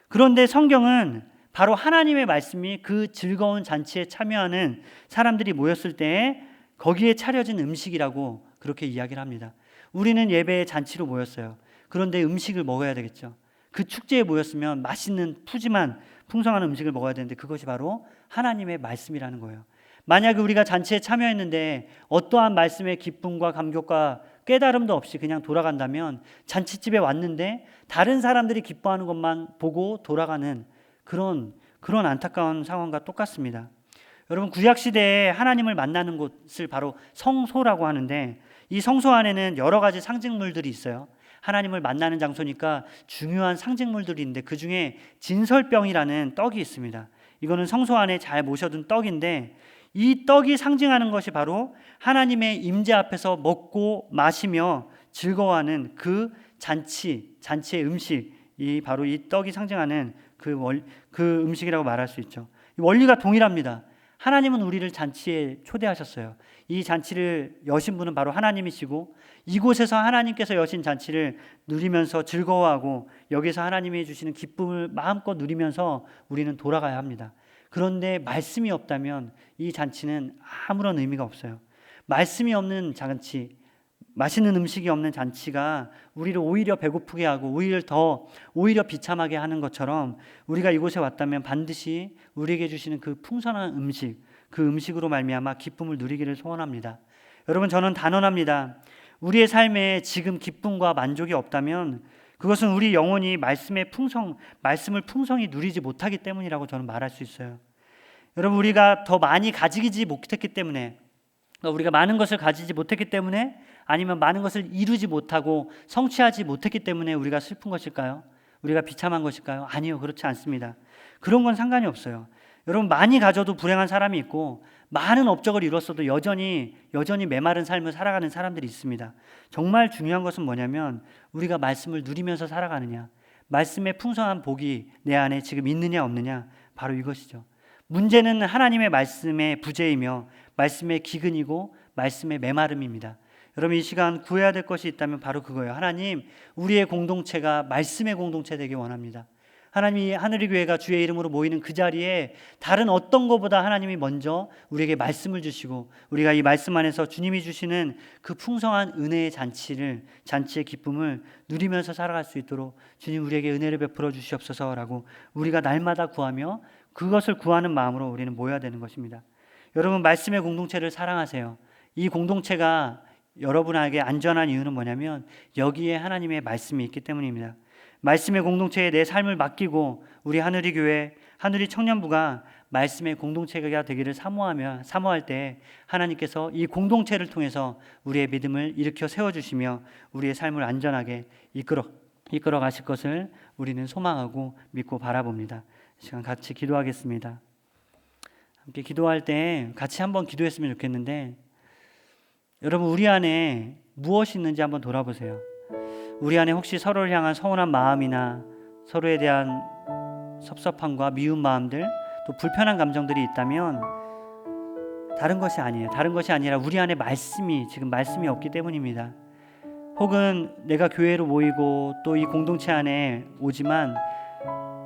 그런데 성경은 바로 하나님의 말씀이 그 즐거운 잔치에 참여하는 사람들이 모였을 때 거기에 차려진 음식이라고 그렇게 이야기를 합니다. 우리는 예배의 잔치로 모였어요. 그런데 음식을 먹어야 되겠죠. 그 축제에 모였으면 맛있는 푸짐한 풍성한 음식을 먹어야 되는데 그것이 바로 하나님의 말씀이라는 거예요. 만약에 우리가 잔치에 참여했는데 어떠한 말씀의 기쁨과 감격과 깨달음도 없이 그냥 돌아간다면 잔치집에 왔는데 다른 사람들이 기뻐하는 것만 보고 돌아가는 그런 안타까운 상황과 똑같습니다. 여러분, 구약시대에 하나님을 만나는 곳을 바로 성소라고 하는데 이 성소 안에는 여러 가지 상징물들이 있어요. 하나님을 만나는 장소니까 중요한 상징물들이 있는데 그 중에 진설병이라는 떡이 있습니다. 이거는 성소 안에 잘 모셔둔 떡인데 이 떡이 상징하는 것이 바로 하나님의 임재 앞에서 먹고 마시며 즐거워하는 그 잔치의 음식이 바로 이 떡이 상징하는 그 음식이라고 말할 수 있죠. 이 원리가 동일합니다. 하나님은 우리를 잔치에 초대하셨어요. 이 잔치를 여신 분은 바로 하나님이시고 이곳에서 하나님께서 여신 잔치를 누리면서 즐거워하고 여기서 하나님이 주시는 기쁨을 마음껏 누리면서 우리는 돌아가야 합니다. 그런데 말씀이 없다면 이 잔치는 아무런 의미가 없어요. 말씀이 없는 잔치, 맛있는 음식이 없는 잔치가 우리를 오히려 배고프게 하고 오히려 비참하게 하는 것처럼 우리가 이곳에 왔다면 반드시 우리에게 주시는 그 풍성한 음식, 그 음식으로 말미암아 기쁨을 누리기를 소원합니다. 여러분, 저는 단언합니다. 우리의 삶에 지금 기쁨과 만족이 없다면 그것은 우리 영혼이 말씀을 풍성히 누리지 못하기 때문이라고 저는 말할 수 있어요. 여러분, 우리가 더 많이 가지지 못했기 때문에, 우리가 많은 것을 가지지 못했기 때문에, 아니면 많은 것을 이루지 못하고 성취하지 못했기 때문에 우리가 슬픈 것일까요? 우리가 비참한 것일까요? 아니요, 그렇지 않습니다. 그런 건 상관이 없어요. 여러분, 많이 가져도 불행한 사람이 있고 많은 업적을 이뤘어도 여전히 메마른 삶을 살아가는 사람들이 있습니다. 정말 중요한 것은 뭐냐면 우리가 말씀을 누리면서 살아가느냐, 말씀의 풍성한 복이 내 안에 지금 있느냐 없느냐, 바로 이것이죠. 문제는 하나님의 말씀의 부재이며 말씀의 기근이고 말씀의 메마름입니다. 여러분, 이 시간 구해야 될 것이 있다면 바로 그거예요. 하나님, 우리의 공동체가 말씀의 공동체 되길 원합니다. 하나님이 하늘의 교회가 주의 이름으로 모이는 그 자리에 다른 어떤 것보다 하나님이 먼저 우리에게 말씀을 주시고 우리가 이 말씀 안에서 주님이 주시는 그 풍성한 은혜의 잔치의 기쁨을 누리면서 살아갈 수 있도록 주님 우리에게 은혜를 베풀어 주시옵소서라고 우리가 날마다 구하며 그것을 구하는 마음으로 우리는 모여야 되는 것입니다. 여러분, 말씀의 공동체를 사랑하세요. 이 공동체가 여러분에게 안전한 이유는 뭐냐면 여기에 하나님의 말씀이 있기 때문입니다. 말씀의 공동체에 내 삶을 맡기고 우리 하늘의 교회, 하늘의 청년부가 말씀의 공동체가 되기를 사모할 때 하나님께서 이 공동체를 통해서 우리의 믿음을 일으켜 세워주시며 우리의 삶을 안전하게 이끌어 가실 것을 우리는 소망하고 믿고 바라봅니다. 이 시간 같이 기도하겠습니다. 함께 기도할 때 같이 한번 기도했으면 좋겠는데, 여러분, 우리 안에 무엇이 있는지 한번 돌아보세요. 우리 안에 혹시 서로를 향한 서운한 마음이나 서로에 대한 섭섭함과 미운 마음들, 또 불편한 감정들이 있다면 다른 것이 아니에요. 다른 것이 아니라 우리 안에 지금 말씀이 없기 때문입니다. 혹은 내가 교회로 모이고 또 이 공동체 안에 오지만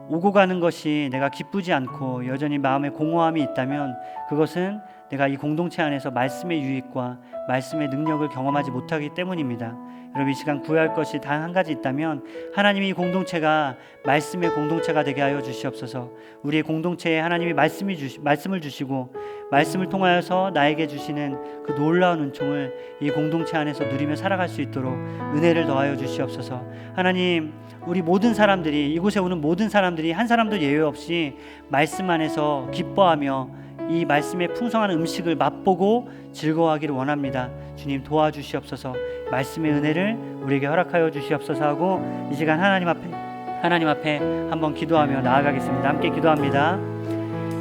오고 가는 것이 내가 기쁘지 않고 여전히 마음에 공허함이 있다면 그것은 내가 이 공동체 안에서 말씀의 유익과 말씀의 능력을 경험하지 못하기 때문입니다. 여러분, 이 시간 구해야 할 것이 단 한 가지 있다면 하나님이 이 공동체가 말씀의 공동체가 되게 하여 주시옵소서. 우리의 공동체에 하나님이 말씀을 주시고 말씀을 통하여서 나에게 주시는 그 놀라운 은총을 이 공동체 안에서 누리며 살아갈 수 있도록 은혜를 더하여 주시옵소서. 하나님, 우리 모든 사람들이, 이곳에 오는 모든 사람들이 한 사람도 예외 없이 말씀 안에서 기뻐하며 이 말씀의 풍성한 음식을 맛보고 즐거워하기를 원합니다. 주님, 도와주시옵소서. 말씀의 은혜를 우리에게 허락하여 주시옵소서 하고 이 시간 하나님 앞에 한번 기도하며 나아가겠습니다. 함께 기도합니다.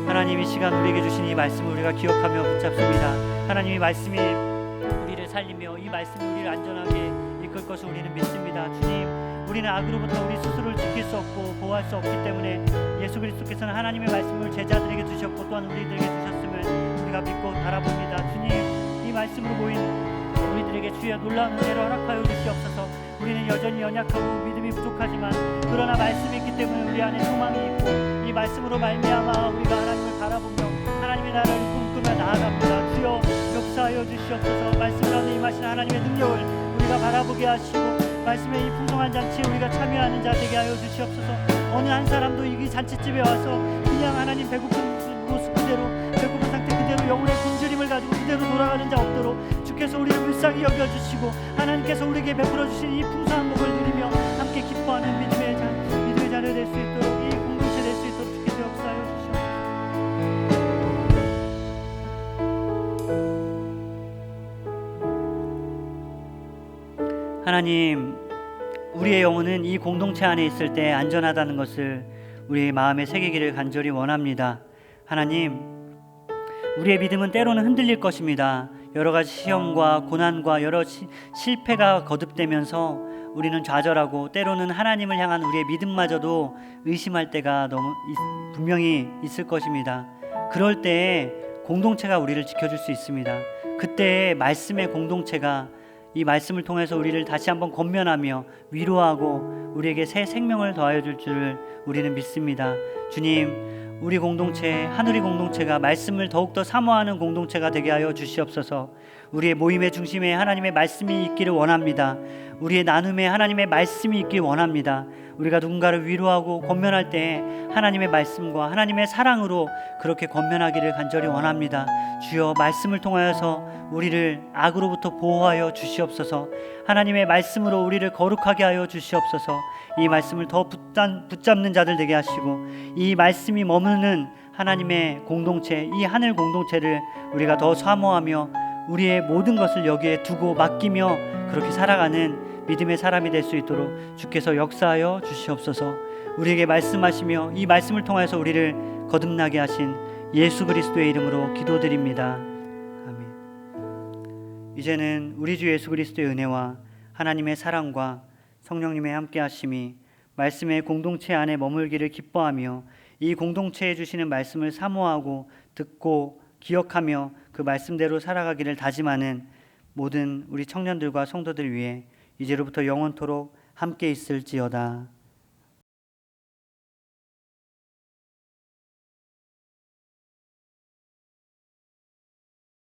하나님, 이 시간 우리에게 주신 이 말씀을 우리가 기억하며 붙잡습니다. 하나님, 이 말씀이 우리를 살리며 이 말씀이 우리를 안전하게 이끌 것을 우리는 믿습니다. 주님, 우리는 악으로부터 우리 스스로를 지킬 수 없고 보호할 수 없기 때문에 예수 그리스도께서는 하나님의 말씀을 제자들에게 주셨고 또한 우리들에게 주셨음을 우리가 믿고 바라봅니다. 주님, 이 말씀으로 모인 우리들에게 주의 놀라운 은혜를 허락하여 주시옵소서. 우리는 여전히 연약하고 믿음이 부족하지만 그러나 말씀이 있기 때문에 우리 안에 소망이 있고 이 말씀으로 말미암아 우리가 하나님을 바라보며 하나님의 나라를 꿈꾸며 나아갑니다. 주여, 역사하여 주시옵소서. 말씀 가운데 임하시는 하나님의 능력을 우리가 바라보게 하시고 말씀의 이 풍성한 잔치에 우리가 참여하는 자 되게 하여 주시옵소서. 어느 한 사람도 이 잔치집에 와서 그냥 하나님 배고픈 모습 그대로, 배고픈 상태 그대로 영혼의 굶주림을 가지고 그대로 돌아가는 자 없도록 주께서 우리를 불쌍히 여겨주시고 하나님께서 우리에게 베풀어 주신 이 풍성한 복을 누리며 함께 기뻐하는 믿음의 자녀 될 수 있도록, 이 공동체 될 수 있도록 주께서 역사하여 주시옵소서. 하나님, 우리의 영혼은 이 공동체 안에 있을 때 안전하다는 것을 우리의 마음에 새기기를 간절히 원합니다. 하나님, 우리의 믿음은 때로는 흔들릴 것입니다. 여러 가지 시험과 고난과 여러 실패가 거듭되면서 우리는 좌절하고 때로는 하나님을 향한 우리의 믿음마저도 의심할 때가 분명히 있을 것입니다. 그럴 때에 공동체가 우리를 지켜줄 수 있습니다. 그때 말씀의 공동체가 이 말씀을 통해서 우리를 다시 한번 권면하며 위로하고 우리에게 새 생명을 더하여 줄 줄을 우리는 믿습니다. 주님, 우리 공동체, 하늘의 공동체가 말씀을 더욱더 사모하는 공동체가 되게 하여 주시옵소서. 우리의 모임의 중심에 하나님의 말씀이 있기를 원합니다. 우리의 나눔에 하나님의 말씀이 있길 원합니다. 우리가 누군가를 위로하고 권면할 때 하나님의 말씀과 하나님의 사랑으로 그렇게 권면하기를 간절히 원합니다. 주여, 말씀을 통하여서 우리를 악으로부터 보호하여 주시옵소서. 하나님의 말씀으로 우리를 거룩하게 하여 주시옵소서. 이 말씀을 더 붙잡는 자들 되게 하시고 이 말씀이 머무는 하나님의 공동체, 이 하늘 공동체를 우리가 더 사모하며 우리의 모든 것을 여기에 두고 맡기며 그렇게 살아가는 믿음의 사람이 될 수 있도록 주께서 역사하여 주시옵소서. 우리에게 말씀하시며 이 말씀을 통해서 우리를 거듭나게 하신 예수 그리스도의 이름으로 기도드립니다. 아멘. 이제는 우리 주 예수 그리스도의 은혜와 하나님의 사랑과 성령님의 함께 하심이 말씀의 공동체 안에 머물기를 기뻐하며 이 공동체에 주시는 말씀을 사모하고 듣고 기억하며 그 말씀대로 살아가기를 다짐하는 모든 우리 청년들과 성도들 위해 이제로부터 영원토록 함께 있을지어다.